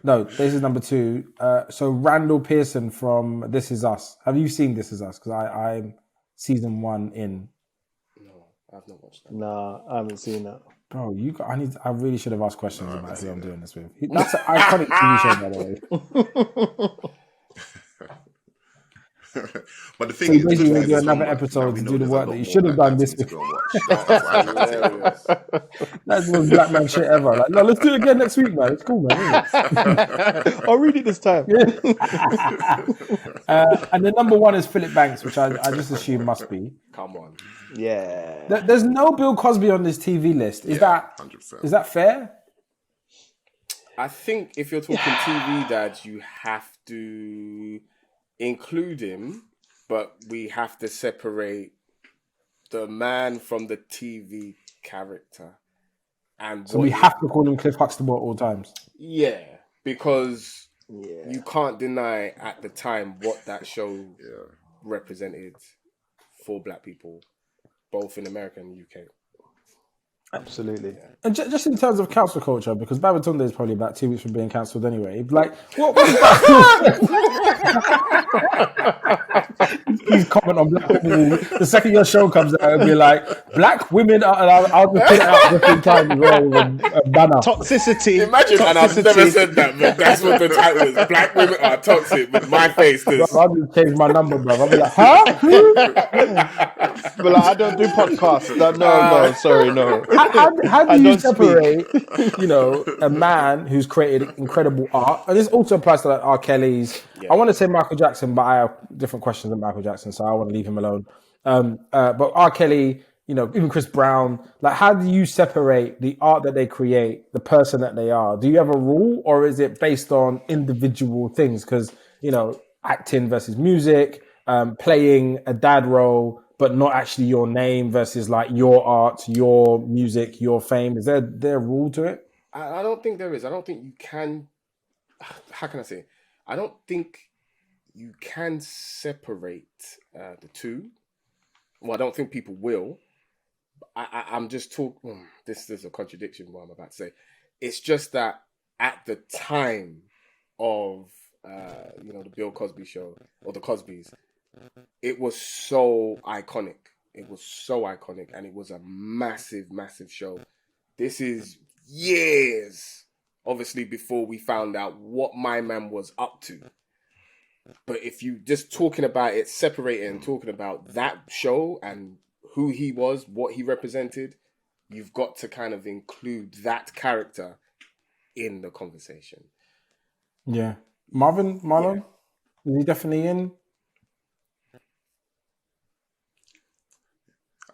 no, this is number 2. So Randall Pearson from This Is Us. Have you seen This Is Us? Because I'm season 1 in. No, I've not watched that. No, I haven't seen that. Bro, I really should have asked questions about who I'm doing this with. That's an iconic TV show, by the way. But the thing is, basically, we'll do another episode to do the work that you should have done this week. That's the most black man shit ever. Like, no, let's do it again next week, man. It's cool, man. I'll read it this time. And the number 1 is Philip Banks, which I just assume must be. Come on. Yeah. There's no Bill Cosby on this TV list. Is that 100%. Is that fair? I think if you're talking TV dads, you have to include him, but we have to separate the man from the TV character. And so we have to call him Cliff Huxtable at all times. Yeah, because you can't deny at the time what that show represented for black people, both in America and the UK. Absolutely. And just in terms of cancel culture, because Babatunde is probably about 2 weeks from being cancelled anyway. Like, what? Please comment on black people. The second your show comes out, it'll be like, black women are, and I'll just put it out just in time as well with a banner. Toxicity. Imagine, and I've never said that, but that's what the title is. Black women are toxic with my face. I'll just change my number, bro. I'll be like, huh? But like, I don't do podcasts. No, sorry, no. How do you separate, a man who's created incredible art? And this also applies to like R. Kelly's. Yeah. I want to say Michael Jackson, but I have different questions than Michael Jackson, so I want to leave him alone. But R. Kelly, even Chris Brown, like, how do you separate the art that they create, the person that they are? Do you have a rule, or is it based on individual things? Because, acting versus music, playing a dad role, but not actually your name versus like your art, your music, your fame. Is there a rule to it? I don't think there is. I don't think you can. How can I say? I don't think you can separate the two. Well, I don't think people will. I'm just talking. This is a contradiction. What I'm about to say. It's just that at the time of the Bill Cosby show or the Cosbys, it was so iconic. It was so iconic, and it was a massive, massive show. This is years, obviously, before we found out what my man was up to. But if you just talking about it, separating and talking about that show and who he was, what he represented, you've got to kind of include that character in the conversation. Yeah. Marlon? Is he definitely in?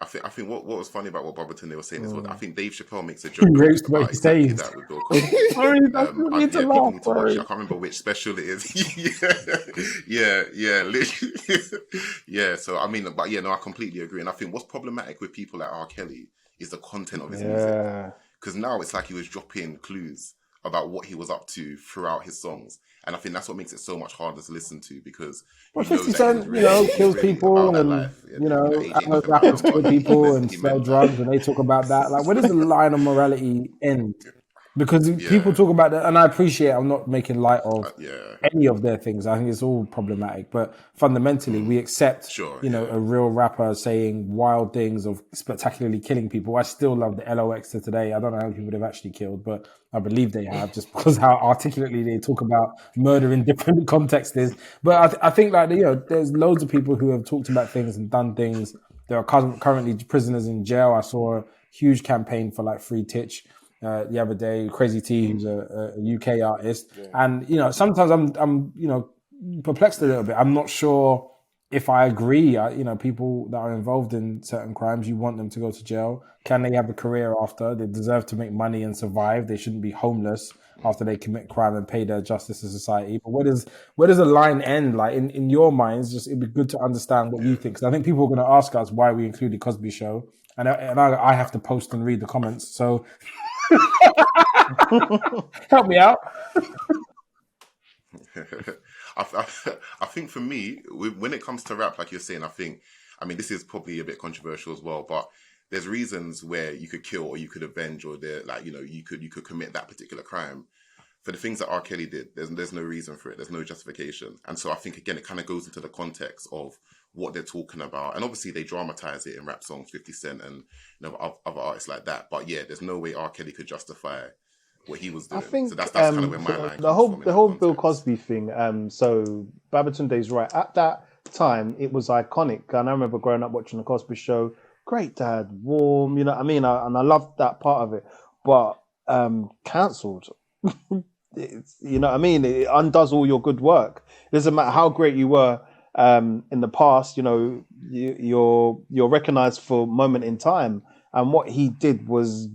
I think what was funny about what Babatunde was saying is what I think Dave Chappelle makes a joke about exactly that with Bill Cosby. Sorry, people need to watch it. I can't remember which special it is. Literally. Yeah. So I mean, but I completely agree. And I think what's problematic with people like R. Kelly is the content of his music. Because now it's like he was dropping clues about what he was up to throughout his songs. And I think that's what makes it so much harder to listen to, because Well, you know 50 that he was Cent, really, kills really about people, that and, life. And, you know, AJ other knocked him rappers out, kill but people and he sell meant that. drugs, and they talk about that. Like, where does the line of morality end? Because people Yeah. talk about that, and I appreciate, I'm not making light of Yeah. any of their things. I think it's all problematic, but fundamentally, we accept, Sure. a real rapper saying wild things of spectacularly killing people. I still love the LOX to today. I don't know how many people they've actually killed, but I believe they have, just because how articulately they talk about murder in different contexts. But I think, like, there's loads of people who have talked about things and done things. There are currently prisoners in jail. I saw a huge campaign for like Free Titch the other day. Crazy T, who's a UK artist, and sometimes I'm perplexed a little bit. I'm not sure if I agree. People that are involved in certain crimes, you want them to go to jail. Can they have a career after? They deserve to make money and survive. They shouldn't be homeless after they commit crime and pay their justice to society. But where does the line end? Like in your minds, just it'd be good to understand what you think, because I think people are going to ask us why we included Cosby Show, and I have to post and read the comments. So help me out. I think for me, when it comes to rap, like you're saying, I mean, this is probably a bit controversial as well, but there's reasons where you could kill or you could avenge, or you could commit that particular crime. For the things that R. Kelly did, there's no reason for it. There's no justification. And so I think, again, it kind of goes into the context of what they're talking about. And obviously they dramatize it in rap songs, 50 Cent and other artists like that. But yeah, there's no way R. Kelly could justify what he was doing. I think so that's kind of where my line the comes from. The whole Bill Cosby thing. So Babatunde's right. At that time, it was iconic, and I remember growing up watching the Cosby Show. Great dad, warm. You know what I mean? And I loved that part of it. But cancelled. You know what I mean? It undoes all your good work. It doesn't matter how great you were in the past. You're recognized for a moment in time, and what he did was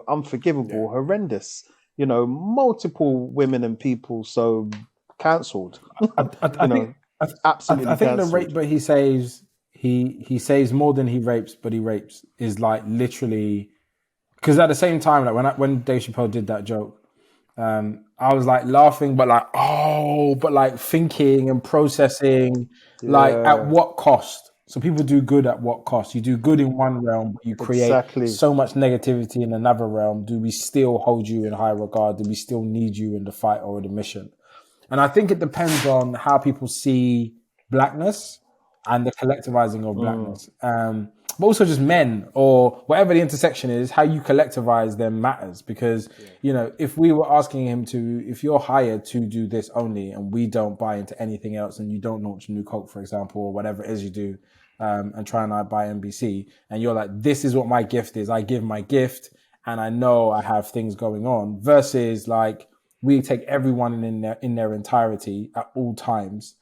unforgivable, horrendous. Multiple women and people, so cancelled. Absolutely. I think the rape, but he saves more than he rapes, but he rapes is like literally, because at the same time, like when Dave Chappelle did that joke, I was like laughing, but like thinking and processing, like at what cost? So people do good at what cost? You do good in one realm, but you create so much negativity in another realm. Do we still hold you in high regard? Do we still need you in the fight or the mission? And I think it depends on how people see blackness and the collectivizing of blackness. But also just men or whatever the intersection is, how you collectivize them matters. Because, if we were asking him if you're hired to do this only and we don't buy into anything else, and you don't launch New Coke, for example, or whatever it is you do, and try and buy NBC, and you're like, this is what my gift is. I give my gift and I know I have things going on, versus like, we take everyone in their entirety at all times.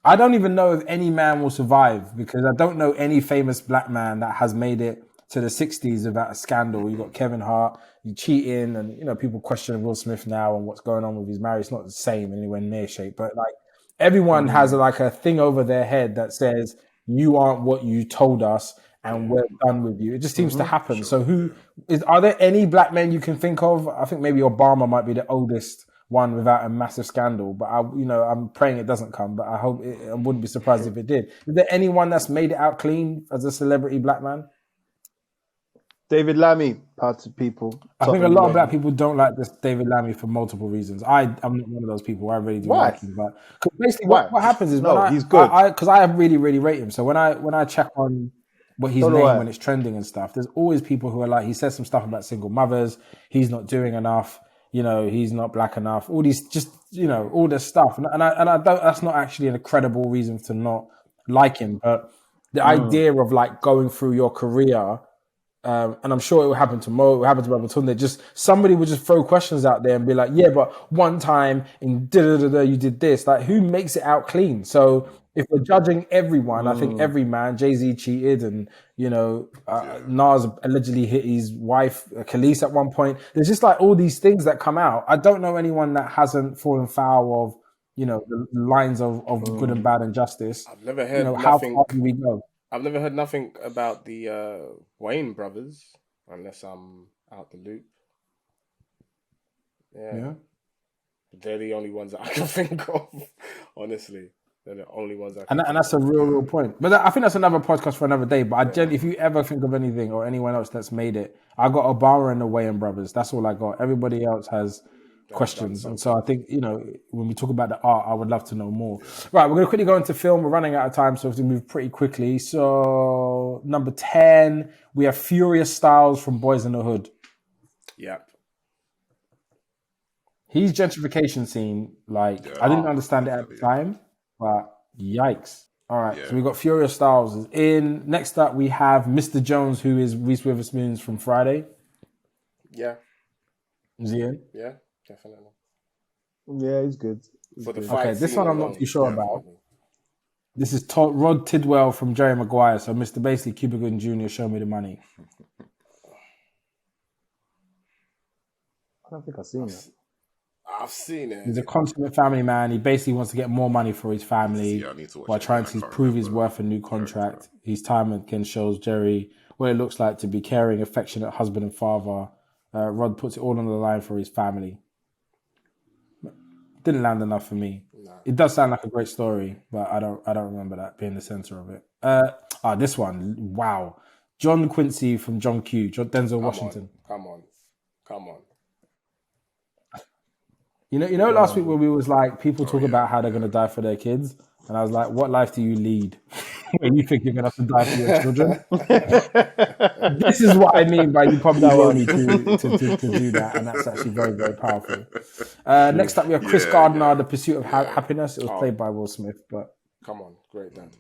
I don't even know if any man will survive, because I don't know any famous black man that has made it to the 60s without a scandal. You got Kevin Hart, you cheating, and people question Will Smith now and what's going on with his marriage. It's not the same anywhere near shape, but like everyone has like a thing over their head that says you aren't what you told us and we're done with you. It just seems to happen. So are there any black men you can think of? I think maybe Obama might be the oldest one without a massive scandal, but I'm praying it doesn't come, but I hope I wouldn't be surprised if it did. Is there anyone that's made it out clean as a celebrity black man? David Lammy, parts of people. I think a lot of black people don't like this David Lammy for multiple reasons. I'm not one of those people. I really do like him, but basically what happens is he's good. Because I really, really rate him. So when I check on what he's named when it's trending and stuff, there's always people who are like, he says some stuff about single mothers. He's not doing enough. He's not black enough. All these, just all this stuff, and I don't. That's not actually a credible reason to not like him. But the idea of like going through your career. And I'm sure it will happen to Mo, it will happen to Babatunde. Just somebody would just throw questions out there and be like, yeah, but one time in you did this. Like, who makes it out clean? So if we're judging everyone, I think every man, Jay-Z cheated, and Nas allegedly hit his wife, Khalees, at one point. There's just like all these things that come out. I don't know anyone that hasn't fallen foul of the lines of good and bad and justice. I've never heard nothing. How far do we go? I've never heard nothing about the Wayne brothers, unless I'm out the loop. Yeah. They're the only ones that I can think of, honestly. They're the only ones I can And that's a real point. But I think that's another podcast for another day. But if you ever think of anything or anyone else that's made it, I got Obama and the Wayans brothers. That's all I got. Everybody else has questions. And so I think, when we talk about the art, I would love to know more. Right, we're going to quickly go into film. We're running out of time, so we have to move pretty quickly. So number 10, we have Furious Styles from Boys in the Hood. Yep. His gentrification scene, I didn't understand it at the time, but yikes. All right, so we got Furious Styles is in. Next up, we have Mr. Jones, who is Reese Witherspoon's from Friday. Yeah. Is he in? Yeah, definitely. Yeah, he's good. This one I'm not too sure about. This is Rod Tidwell from Jerry Maguire. So Mr. Basically, Cuba Gooding Jr., Show Me the Money. I don't think I've seen it. I've seen it. He's a consummate family man. He basically wants to get more money for his family while trying to prove his worth a new contract. His time again shows Jerry what it looks like to be caring, affectionate husband and father. Rod puts it all on the line for his family. Didn't land enough for me. No. It does sound like a great story, but I don't remember that being the center of it. This one, wow. John Quincy from John Q. Denzel Washington. Come on. You know, last week when we was like, people talk about how they're going to die for their kids. And I was like, what life do you lead when you think you're going to have to die for your children? This is what I mean by you probably want me to do that. And that's actually very, very powerful. Next up, we have Chris Gardner, The Pursuit of Happiness. It was played by Will Smith. But come on, great dad.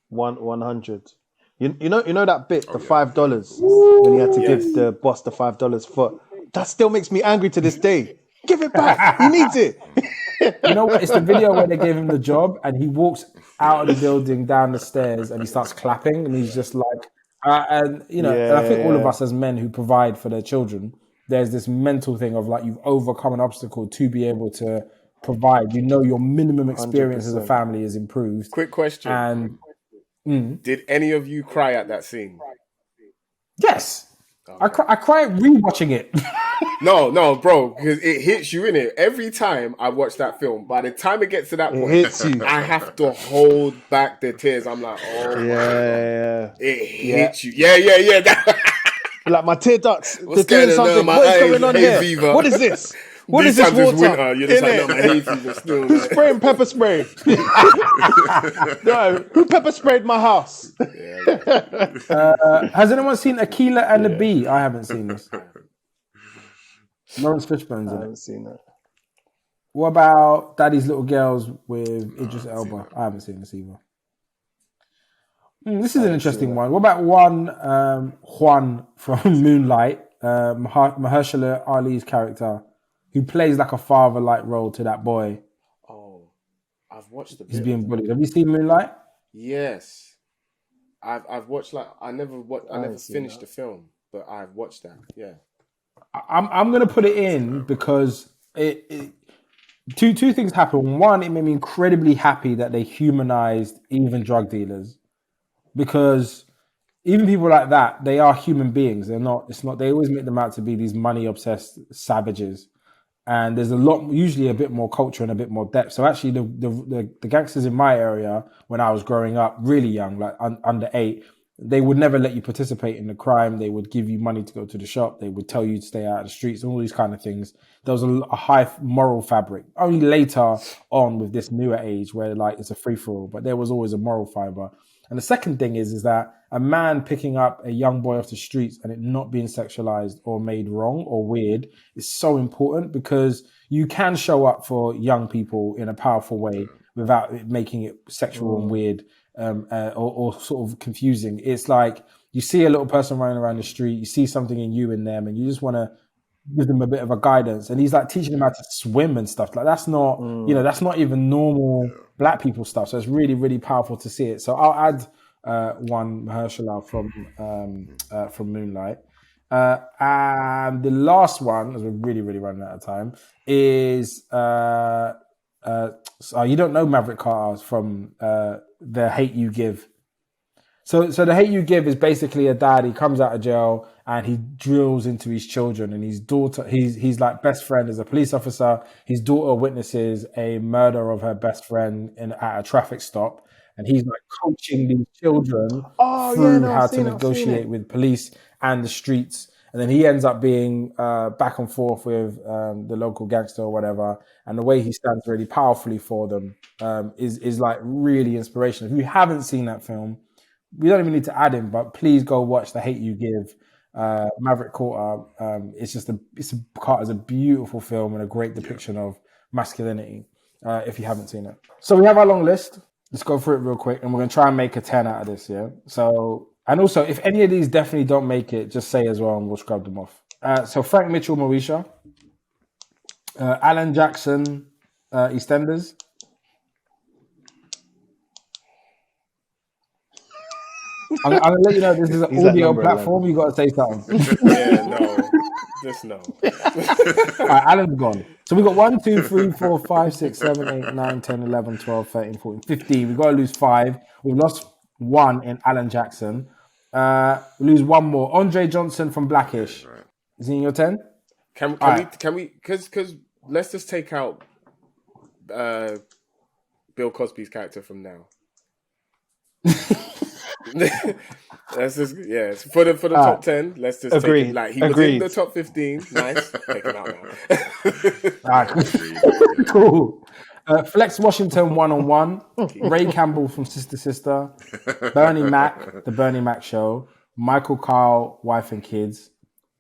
100. You know that bit, the $5, when he had to give the boss the $5 for... That still makes me angry to this day. Give it back. He needs it. You know what? It's the video where they gave him the job and he walks out of the building down the stairs and he starts clapping and he's just like, and I think all of us as men who provide for their children, there's this mental thing of like, you've overcome an obstacle to be able to provide. Your minimum experience 100%. As a family is improved. Quick question. And did any of you cry at that scene? Yes. Okay. I cry rewatching it. No, bro, because it hits you in it. Every time I watch that film, by the time it gets to that point, hits you. I have to hold back the tears. I'm like, oh my God. It hits you. Yeah. Like my tear ducts. What's they're doing something. What is going on here? Fever. What is this? What is this water? Winter, you're just like, no, my hay fever still. Who's spraying pepper spray? No, who pepper sprayed my house? Has anyone seen Aquila and the Bee? I haven't seen this. Lawrence Fishburne's in it. I haven't seen that. What about Daddy's Little Girls with Idris Elba? I haven't seen this either. This is an interesting one. What about Juan from Moonlight, Mahershala Ali's character, who plays like a father-like role to that boy? Oh, I've watched the bit. He's being bullied. Have you seen Moonlight? Yes. I've watched I never finished the film, but I've watched that. Yeah. I'm going to put it in because two things happened. One, it made me incredibly happy that they humanized even drug dealers, because even people like that, they are human beings. They always make them out to be these money obsessed savages. And there's usually a bit more culture and a bit more depth. So actually the gangsters in my area, when I was growing up, really young, like under 8, they would never let you participate in the crime. They would give you money to go to the shop. They would tell you to stay out of the streets and all these kind of things. There was a high moral fabric. Only later on with this newer age where like it's a free-for-all, but there was always a moral fiber. And the second thing is that a man picking up a young boy off the streets and it not being sexualized or made wrong or weird is so important, because you can show up for young people in a powerful way without it making it sexual and weird. Or sort of confusing. It's like you see a little person running around the street, you see something in you in them, and you just want to give them a bit of a guidance. And he's like teaching them how to swim and stuff. Like that's not, that's not even normal black people stuff. So it's really, really powerful to see it. So I'll add one Mahershala from Moonlight. And the last one, as we're really, really running out of time, is you don't know Maverick Carter from The Hate U Give. So The Hate U Give is basically a dad. He comes out of jail and he drills into his children. And his daughter, he's like best friend is a police officer. His daughter witnesses a murder of her best friend at a traffic stop, and he's like coaching these children through how to negotiate with police and the streets. And then he ends up being back and forth with the local gangster or whatever. And the way he stands really powerfully for them is like really inspirational. If you haven't seen that film, we don't even need to add him, but please go watch The Hate You Give. Maverick Carter. It's a beautiful film and a great depiction of masculinity. If you haven't seen it, so we have our long list. Let's go through it real quick, and we're gonna try and make a 10 out of this. Yeah. So. And also, if any of these definitely don't make it, just say as well, and we'll scrub them off. So Frank Mitchell, Moesha, Alan Jackson, EastEnders. I'm gonna let you know this is an audio platform. You got to say something. Yeah, no, just no. All right, Alan's gone. So we got 1, 2, 3, 4, 5, 6, 7, 8, 9, 10, 11, 12, 13, 14, 15. We've got to lose 5. We've lost 1 in Alan Jackson. We lose 1 more. Andre Johnson from Blackish. Right. Is he in your 10? Can we? Because let's just take out Bill Cosby's character from now. Let's just for the top 10. Let's just take it. Like he was in the top 15. Nice. Take him out now. Cool. Flex Washington 1-on-1, Ray Campbell from Sister Sister, Bernie Mac, The Bernie Mac Show, Michael Kyle, Wife and Kids,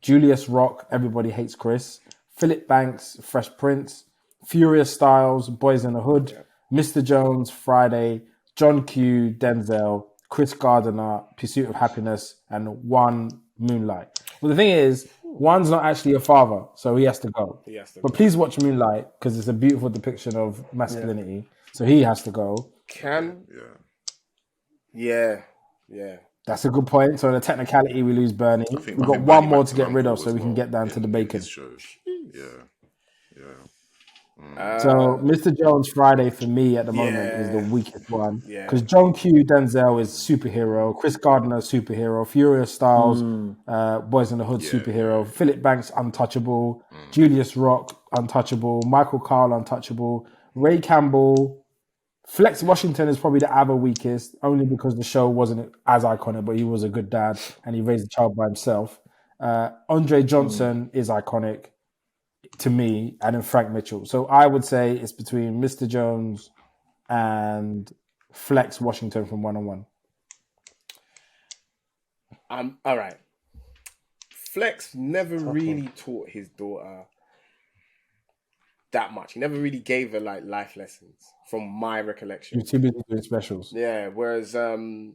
Julius Rock, Everybody Hates Chris, Philip Banks, Fresh Prince, Furious Styles, Boys in the Hood, Mr. Jones, Friday, John Q, Denzel, Chris Gardner, Pursuit of Happiness, and 1 Moonlight. Well, the thing is, 1's not actually a father, so he has to go. But please watch Moonlight because it's a beautiful depiction of masculinity. So he has to go. Yeah. That's a good point. So in a technicality, we lose Bernie. We've got 1 more to get rid of, so we can get down to the bacon. Yeah. So Mr. Jones Friday for me at the moment is the weakest one because John Q Denzel is superhero, Chris Gardner superhero, Furious Styles Boys in the Hood superhero, Philip Banks untouchable, Julius Rock untouchable, Michael Kyle untouchable, Ray Campbell, Flex Washington is probably the other weakest only because the show wasn't as iconic, but he was a good dad and he raised a child by himself. Andre Johnson is iconic to me, and then Frank Mitchell. So I would say it's between Mr. Jones and Flex Washington from 1-on-1. All right. Flex never really taught his daughter that much. He never really gave her like life lessons, from my recollection. You're too busy doing specials. Yeah. Whereas in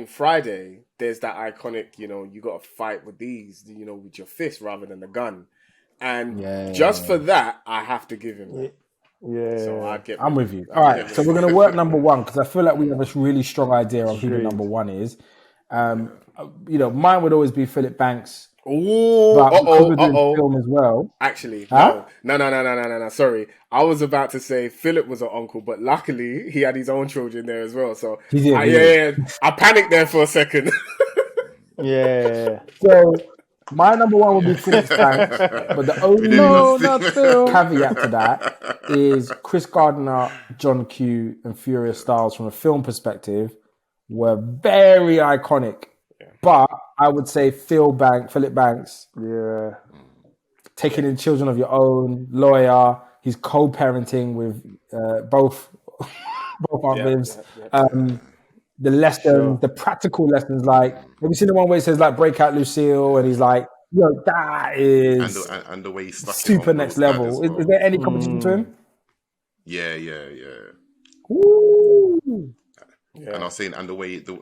Friday, there's that iconic, you got to fight with these, with your fist rather than the gun. And just for that, I have to give him that. Yeah. So I'm with you. All right. So we're going to work number 1 because I feel like we have a really strong idea of who the number 1 is. Mine would always be Philip Banks. But because we're doing film as well. Actually, no. Sorry. I was about to say Philip was an uncle, but luckily he had his own children there as well. So I panicked there for a second. Yeah. So my number 1 would be Philip Banks, but the only caveat to that is Chris Gardner, John Q, and Furious Styles from a film perspective were very iconic. But I would say Philip Banks, taking in children of your own, lawyer. He's co-parenting with both Aunt Vivs. The lessons, the practical lessons, like have you seen the one where it says like break out Lucille, and he's like, that is and the way he's stuck super next level. Well. Is there any competition to him? Yeah. Ooh. And I was saying, and the way the way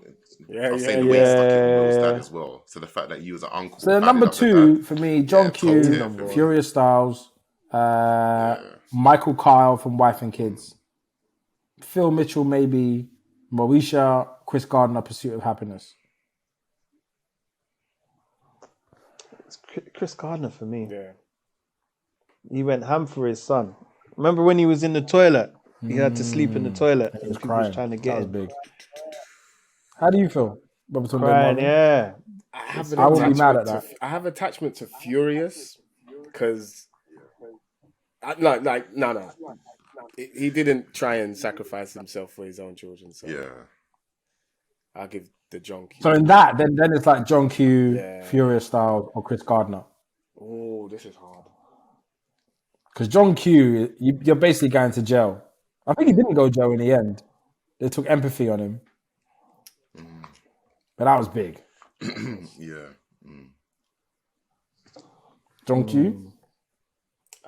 he's stuck in Will's dad as well. So the fact that you was an uncle. So number 2 for me, John Q, Furious Styles, Michael Kyle from Wife and Kids, Phil Mitchell maybe. Moesha, Chris Gardner, Pursuit of Happiness. It's Chris Gardner for me. Yeah. He went ham for his son. Remember when he was in the toilet? He had to sleep in the toilet. He was crying. Was trying to get him. Big. How do you feel? Babatunde Crying, Marvin? yeah. I wouldn't be mad at that. I have attachment to Furious because, no. He didn't try and sacrifice himself for his own children. So Yeah. I'll give the John Q. So in that, then it's like John Q, Yeah. Furious Styles, or Chris Gardner. Oh, this is hard. Because John Q, you're basically going to jail. I think he didn't go to jail in the end. They took empathy on him. But that was big. Yeah. John Q?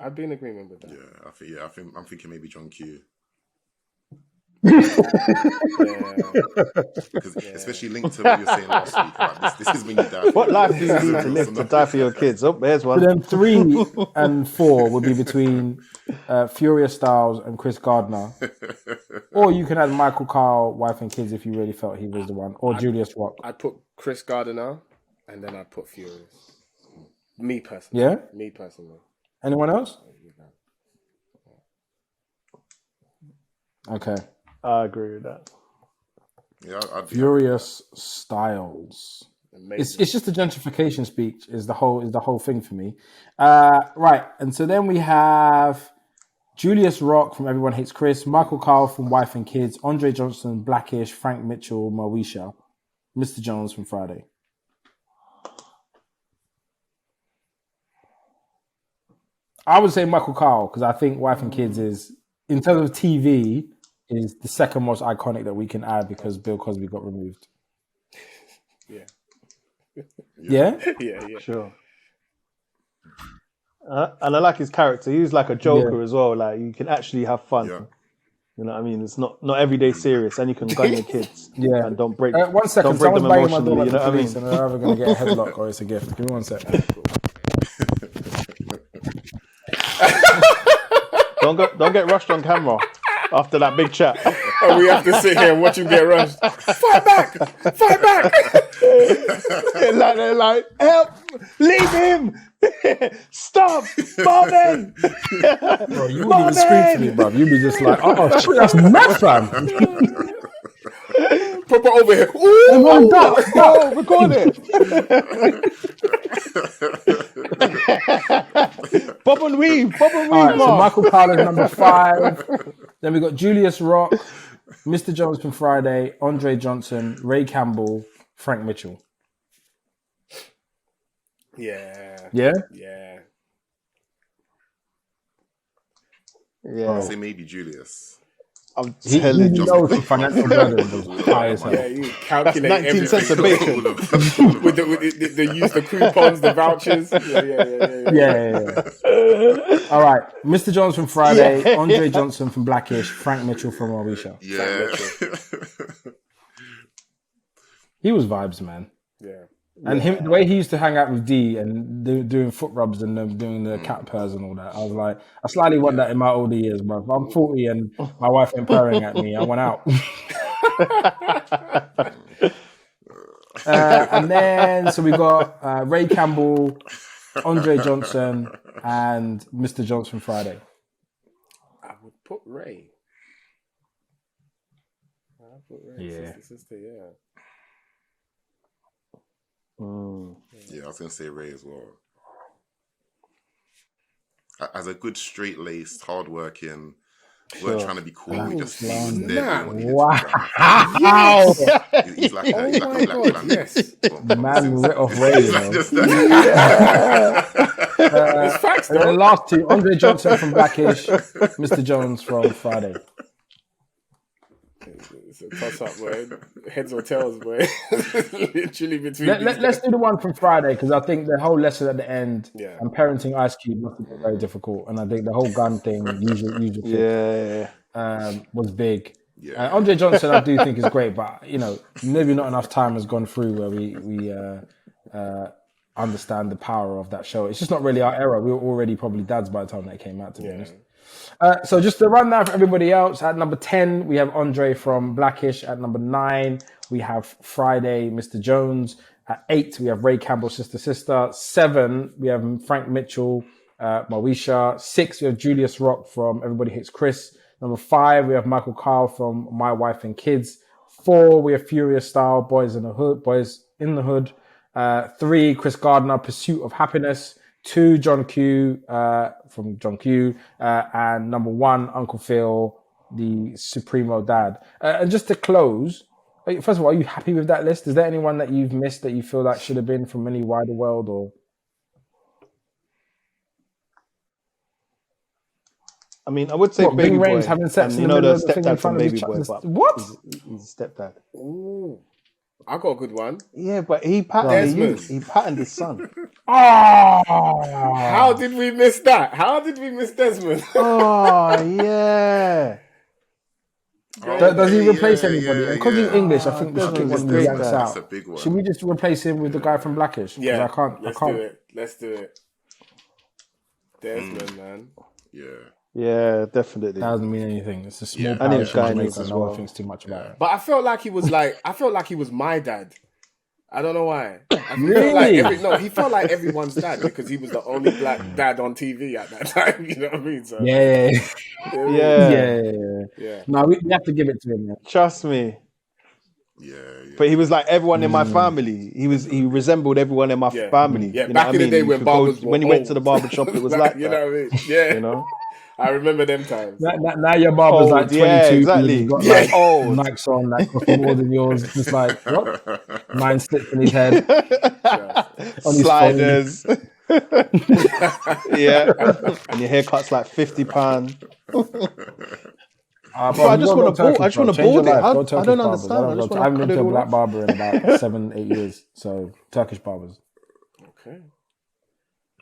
I'd be in agreement with that. I'm thinking maybe John Q. Yeah. Because especially linked to what you were saying last week about this is when you die. What life do you need to live to die for your kids? Oh, there's So one. then 3 and 4 would be between Furious Styles and Chris Gardner. Or you can add Michael Kyle, wife and kids, if you really felt he was the one. Or Julius Rock. I'd put Chris Gardner and then I'd put Furious. Me personally. Yeah? Me personally. Anyone else? Okay. I agree with that. Yeah, I'd Furious Styles. Amazing. It's just the gentrification speech is the whole thing for me. Right, and so then we have Julius Rock from Everyone Hates Chris, Michael Kyle from Wife and Kids, Andre Johnson, Blackish, Frank Mitchell, Moesha, Mr. Jones from Friday. I would say Michael Kyle because I think Wife and Kids is, in terms of TV, is the second most iconic that we can add because Bill Cosby got removed. Yeah. Yeah? Yeah. Sure. And I like his character. He's like a joker as well. Like you can actually have fun. Yeah. You know what I mean? It's not everyday serious, and you can gun your kids. Yeah. And don't break. 1 second. Don't break them Someone's banging my door emotionally. at You the know what I mean? police and they're either going to get a headlock or it's a gift. Give me 1 sec. Don't get rushed on camera after that big chat. And we have to sit here and watch him get rushed. Fight back! They're like, help! Leave him! Stop! Marvin! Bro, you wouldn't even scream for me, bro. You'd be just like, oh, shit, that's mad, fam. Pop it over here. Everyone duck. Oh, record it! Bob and weave, All right, so Mark. Michael Kyle is number 5. Then we got Julius Rock, Mr. Jones from Friday, Andre Johnson, Ray Campbell, Frank Mitchell. Yeah. Yeah? Yeah. Yeah, I'd say maybe Julius. I'm He telling you. knows the financial burden was high as hell. Yeah, you calculate 19 cents a everything. bacon. with the use the coupons, the vouchers. Yeah. All right, Mr. Jones from Friday, Andre Johnson from Blackish, Frank Mitchell from Moesha. Yeah. He was vibes, man. Yeah. And him, the way he used to hang out with D and doing foot rubs and doing the cat purrs and all that, I was like, I slightly want that in my older years, bro. If I'm 40 and my wife ain't purring at me, I went out. And then, so we got Ray Campbell, Andre Johnson, and Mr. Jones from Friday. I would put Ray. Yeah. Sister, yeah. Yeah, I was going to say Ray as well. As a good, straight-laced, hard-working, weren't trying to be cool. He was there. Wow. He's like a black man. Yes. Man lit off Ray, you know. It's facts, And though. the last 2, Andre Johnson from Blackish, Mr. Jones from Friday. It's a toss-up, boy. Heads or tails, boy. Literally between Let's do the one from Friday because I think the whole lesson at the end and parenting Ice Cube must have been very difficult, and I think the whole gun thing, usual was big. Yeah. Andre Johnson, I do think is great, but maybe not enough time has gone through where we understand the power of that show. It's just not really our era. We were already probably dads by the time that came out, to be honest. So just to run down for everybody else, at number 10, we have Andre from Blackish. At number 9, we have Friday, Mr. Jones. At 8, we have Ray Campbell, Sister. 7, we have Frank Mitchell, Moesha. 6, we have Julius Rock from Everybody Hates Chris. Number 5, we have Michael Kyle from My Wife and Kids. 4, We're Furious Style, Boys in the Hood. 3, Chris Gardner, Pursuit of Happiness. 2, John Q, from John Q. And number 1, Uncle Phil, the Supremo Dad. And just to close, first of all, are you happy with that list? Is there anyone that you've missed that you feel like should have been from any wider world? Or I mean, I would say what, Baby Ving Rhames Boy. having sex in the You know middle the of the thing in stepdad front from of his Baby Boy, child? but What? he's a stepdad. Ooh, I got a good one. Yeah, but he patterned his son. Oh, How did we miss that? How did we miss Desmond? Oh yeah. Does he replace anybody? And because he's English, I think we should Desmond's pick a one of the great Yanks dad. That's a out. big one. Should we just replace him with the guy from Blackish? 'Cause Yeah, I can't. Let's do it. Desmond, man. Yeah. Yeah, definitely. That doesn't mean anything. It's a small Yeah. And parish he's in Guyanese Jamaica. as No one well. thinks too much about it. But I felt like he was my dad. I don't know why. Really? He felt like everyone's dad because he was the only black dad on TV at that time. You know what I mean? So, Yeah. Yeah. No, we have to give it to him. Man. Trust me. Yeah. But he was like everyone in my family. He resembled everyone in my family. Yeah, You know back what in I the day mean? when barbers were when you went to old. the barber shop, it was like you that. know what I mean? Yeah. You know? I remember them times. Now your barber's Old, like 22. yeah, exactly. He's got Yeah, like old. Nikes on that cost more than yours. Just like what? 9 slits in his head. On his Sliders. Yeah. And your haircut's like £50. I just want to board it. I don't understand. I haven't been to a black barber in about 7-8 years. So Turkish barbers. Okay.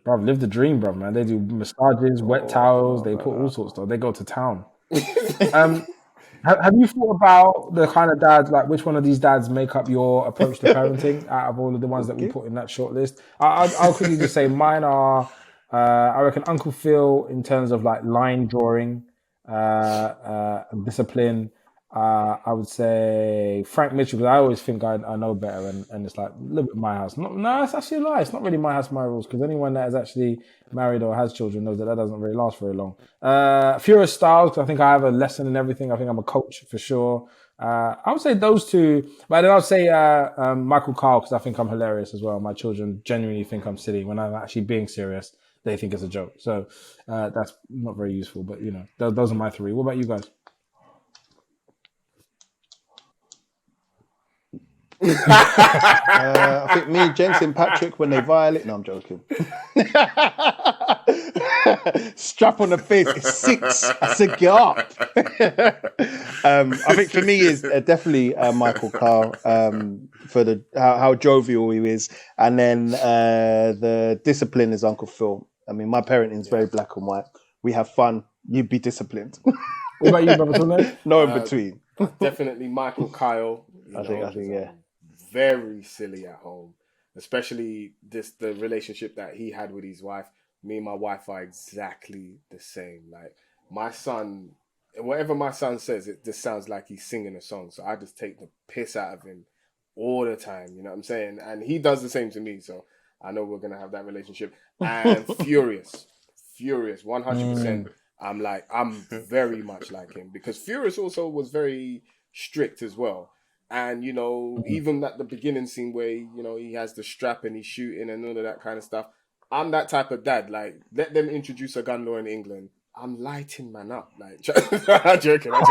Bro, live the dream, bro, man. They do massages, wet towels. They put all sorts of stuff. They go to town. Have you thought about the kind of dads, like which one of these dads make up your approach to parenting out of all of the ones that we put in that short list? I'll quickly just say mine are, I reckon Uncle Phil in terms of like line drawing, and discipline. I would say Frank Mitchell, because I always think I know better, and it's like a little bit my house. No, it's actually a lie. It's not really my house, my rules, because anyone that is actually married or has children knows that doesn't really last very long. Furious Styles, because I think I have a lesson in everything. I think I'm a coach for sure. I would say those two, but then I'll say Michael Kyle, because I think I'm hilarious as well. My children genuinely think I'm silly when I'm actually being serious. They think it's a joke. So that's not very useful, but you know, those are my 3. What about you guys? I think me, Jensen, Patrick, when they violate. No, I'm joking. Strap on the face. It's 6. I said, get up. I think for me is definitely Michael Carr for the how jovial he is, and then the discipline is Uncle Phil. I mean, my parenting is very black and white. We have fun. You be disciplined. What about you, Babatunde? No in between. Definitely Michael Kyle. I think yeah. Very silly at home, especially the relationship that he had with his wife. Me and my wife are exactly the same. Like my son, whatever my son says, it just sounds like he's singing a song. So I just take the piss out of him all the time. You know what I'm saying? And he does the same to me. So I know we're gonna have that relationship. And furious, 100%. I'm very much like him, because Furious also was very strict as well. And, you know, even at the beginning scene where, you know, he has the strap and he's shooting and all of that kind of stuff. I'm that type of dad. Like, let them introduce a gun law in England. I'm lighting man up. Like, I'm joking. I'm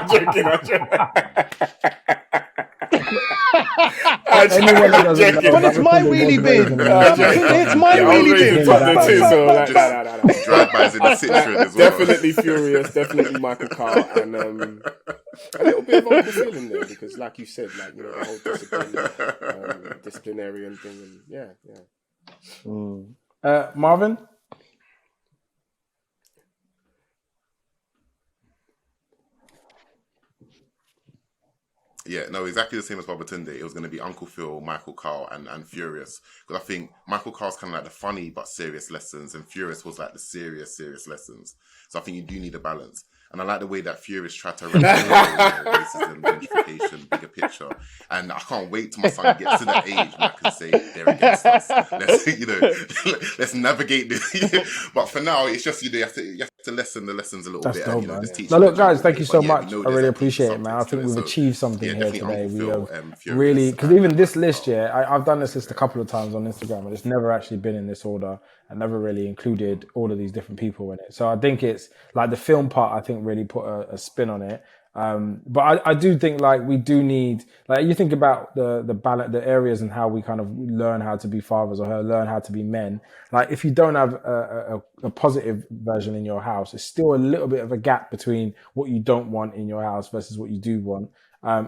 joking. But it's my wheelie bin. It's my wheelie bin. Drive-bys in the Citroen as well. Definitely Furious, definitely Michael Carr, and a little bit of Uncle Phil in there, because like you said, like, you know, the whole disciplinarian thing, and yeah. Marvin? Yeah, no, exactly the same as Babatunde. It was going to be Uncle Phil, Michael Carl, and Furious. Because I think Michael Carl's kind of like the funny but serious lessons, and Furious was like the serious lessons. So I think you do need a balance. And I like the way that Furious tried to represent racism, gentrification, bigger picture. And I can't wait till my son gets to that age when I can say they're against us. Let's navigate this. But for now, it's just, you have to to lessen the lessons a little That's bit, dope, and you know, man. just teach. Now, them look, the general guys, thank way. you But so yeah, we much. know I there's really actually appreciate it, man. I subtext to think it. we've So, achieved something yeah, here definitely today. Uncle We Phil, have Furious, really, because even this list, Marlon. I've done this list a couple of times on Instagram, and it's never actually been in this order, and never really included all of these different people in it. So I think it's like the film part, I think really put a spin on it. But I do think like we do need, like you think about the balance, the areas and how we kind of learn how to be fathers or learn how to be men. Like if you don't have a positive version in your house, it's still a little bit of a gap between what you don't want in your house versus what you do want.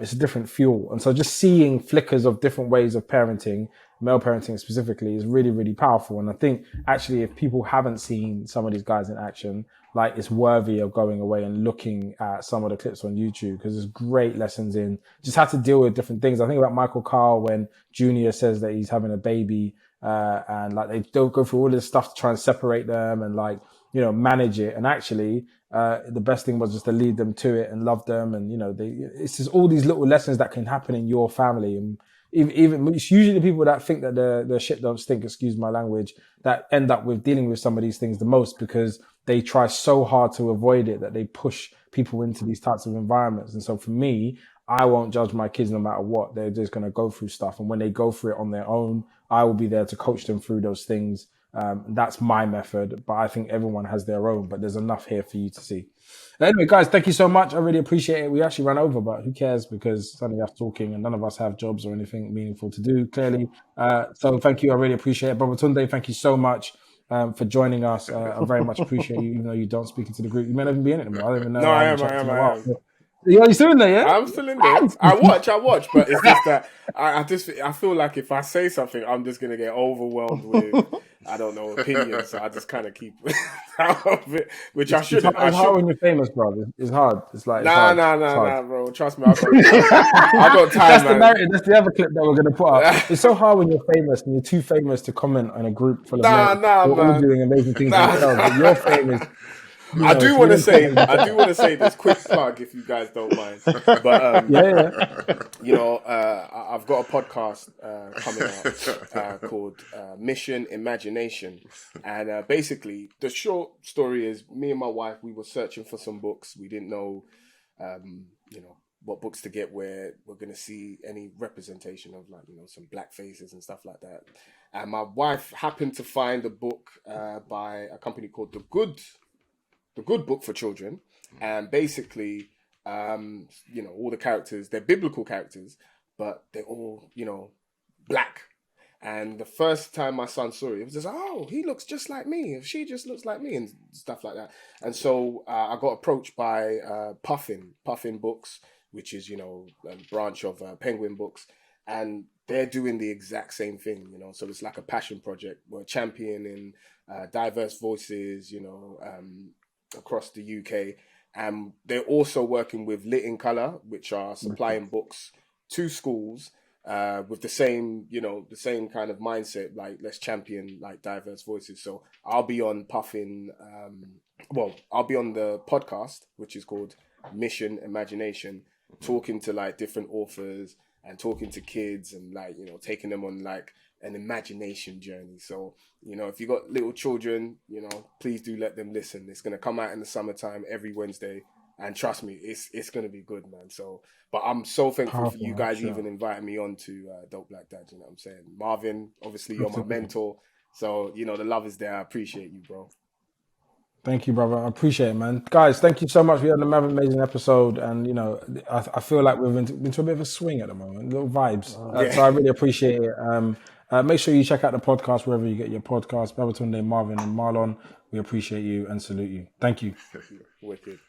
It's a different fuel. And so just seeing flickers of different ways of parenting, male parenting specifically, is really, really powerful. And I think actually if people haven't seen some of these guys in action, like it's worthy of going away and looking at some of the clips on YouTube, because there's great lessons in just how to deal with different things. I think about Michael Carl when Junior says that he's having a baby, and like they don't go through all this stuff to try and separate them and like, you know, manage it. And actually, the best thing was just to lead them to it and love them. And, you know, it's just all these little lessons that can happen in your family. And even it's usually the people that think that the shit don't stink, excuse my language, that end up with dealing with some of these things the most, because they try so hard to avoid it that they push people into these types of environments. And so for me, I won't judge my kids no matter what. They're just going to go through stuff. And when they go through it on their own, I will be there to coach them through those things. That's my method, but I think everyone has their own, but there's enough here for you to see. Anyway, guys, thank you so much. I really appreciate it. We actually ran over, but who cares, because it's only us talking and none of us have jobs or anything meaningful to do, clearly. So thank you. I really appreciate it. Babatunde, thank you so much for joining us. I very much appreciate you, even though you don't speak into the group. You may not even be in it anymore. I don't even know. No, I haven't am. checked in a while. Yeah, you're still in there, yeah? I'm still in there. I watch, but it's just that I feel like if I say something, I'm just gonna get overwhelmed with I don't know opinions. So I just kind of keep out of it, which I shouldn't. It's hard when you're famous, bro. It's hard. It's like Nah, bro. Trust me, I got time. That's man. the narrative. That's the other clip that we're gonna put up. It's so hard when you're famous and you're too famous to comment on a group full of men who are all doing amazing things themselves. But your fame is. I do want to say this quick plug, if you guys don't mind. But you know, I've got a podcast coming out called Mission Imagination, and basically the short story is me and my wife, we were searching for some books. We didn't know, you know, what books to get where we're going to see any representation of, like, you know, some black faces and stuff like that. And my wife happened to find a book by a company called The Good Book for Children. And basically, you know, all the characters, they're biblical characters, but they're all, you know, black. And the first time my son saw it, it was just, oh, he looks just like me. She just looks like me and stuff like that. And so I got approached by Puffin Books, which is, you know, a branch of Penguin Books. And they're doing the exact same thing, you know. So it's like a passion project. We're championing diverse voices, you know, across the UK. And they're also working with Lit in Colour, which are supplying books to schools with the same, you know, the same kind of mindset, like let's champion like diverse voices. So I'll be on Puffin, I'll be on the podcast, which is called Mission Imagination, talking to like different authors and talking to kids and, like, you know, taking them on like an imagination journey. So, you know, if you got little children, you know, please do let them listen. It's going to come out in the summertime every Wednesday. And trust me, it's going to be good, man. So, but I'm so thankful for you guys even inviting me on to Dope Black Dad, you know what I'm saying? Marvin, obviously you're my mentor. So, you know, the love is there. I appreciate you, bro. Thank you, brother. I appreciate it, man. Guys, thank you so much. We had another amazing episode. And, you know, I feel like we've been to a bit of a swing at the moment, little vibes. So I really appreciate it. Make sure you check out the podcast wherever you get your podcast. Babatunde, Marvin and Marlon. We appreciate you and salute you. Thank you. Wicked.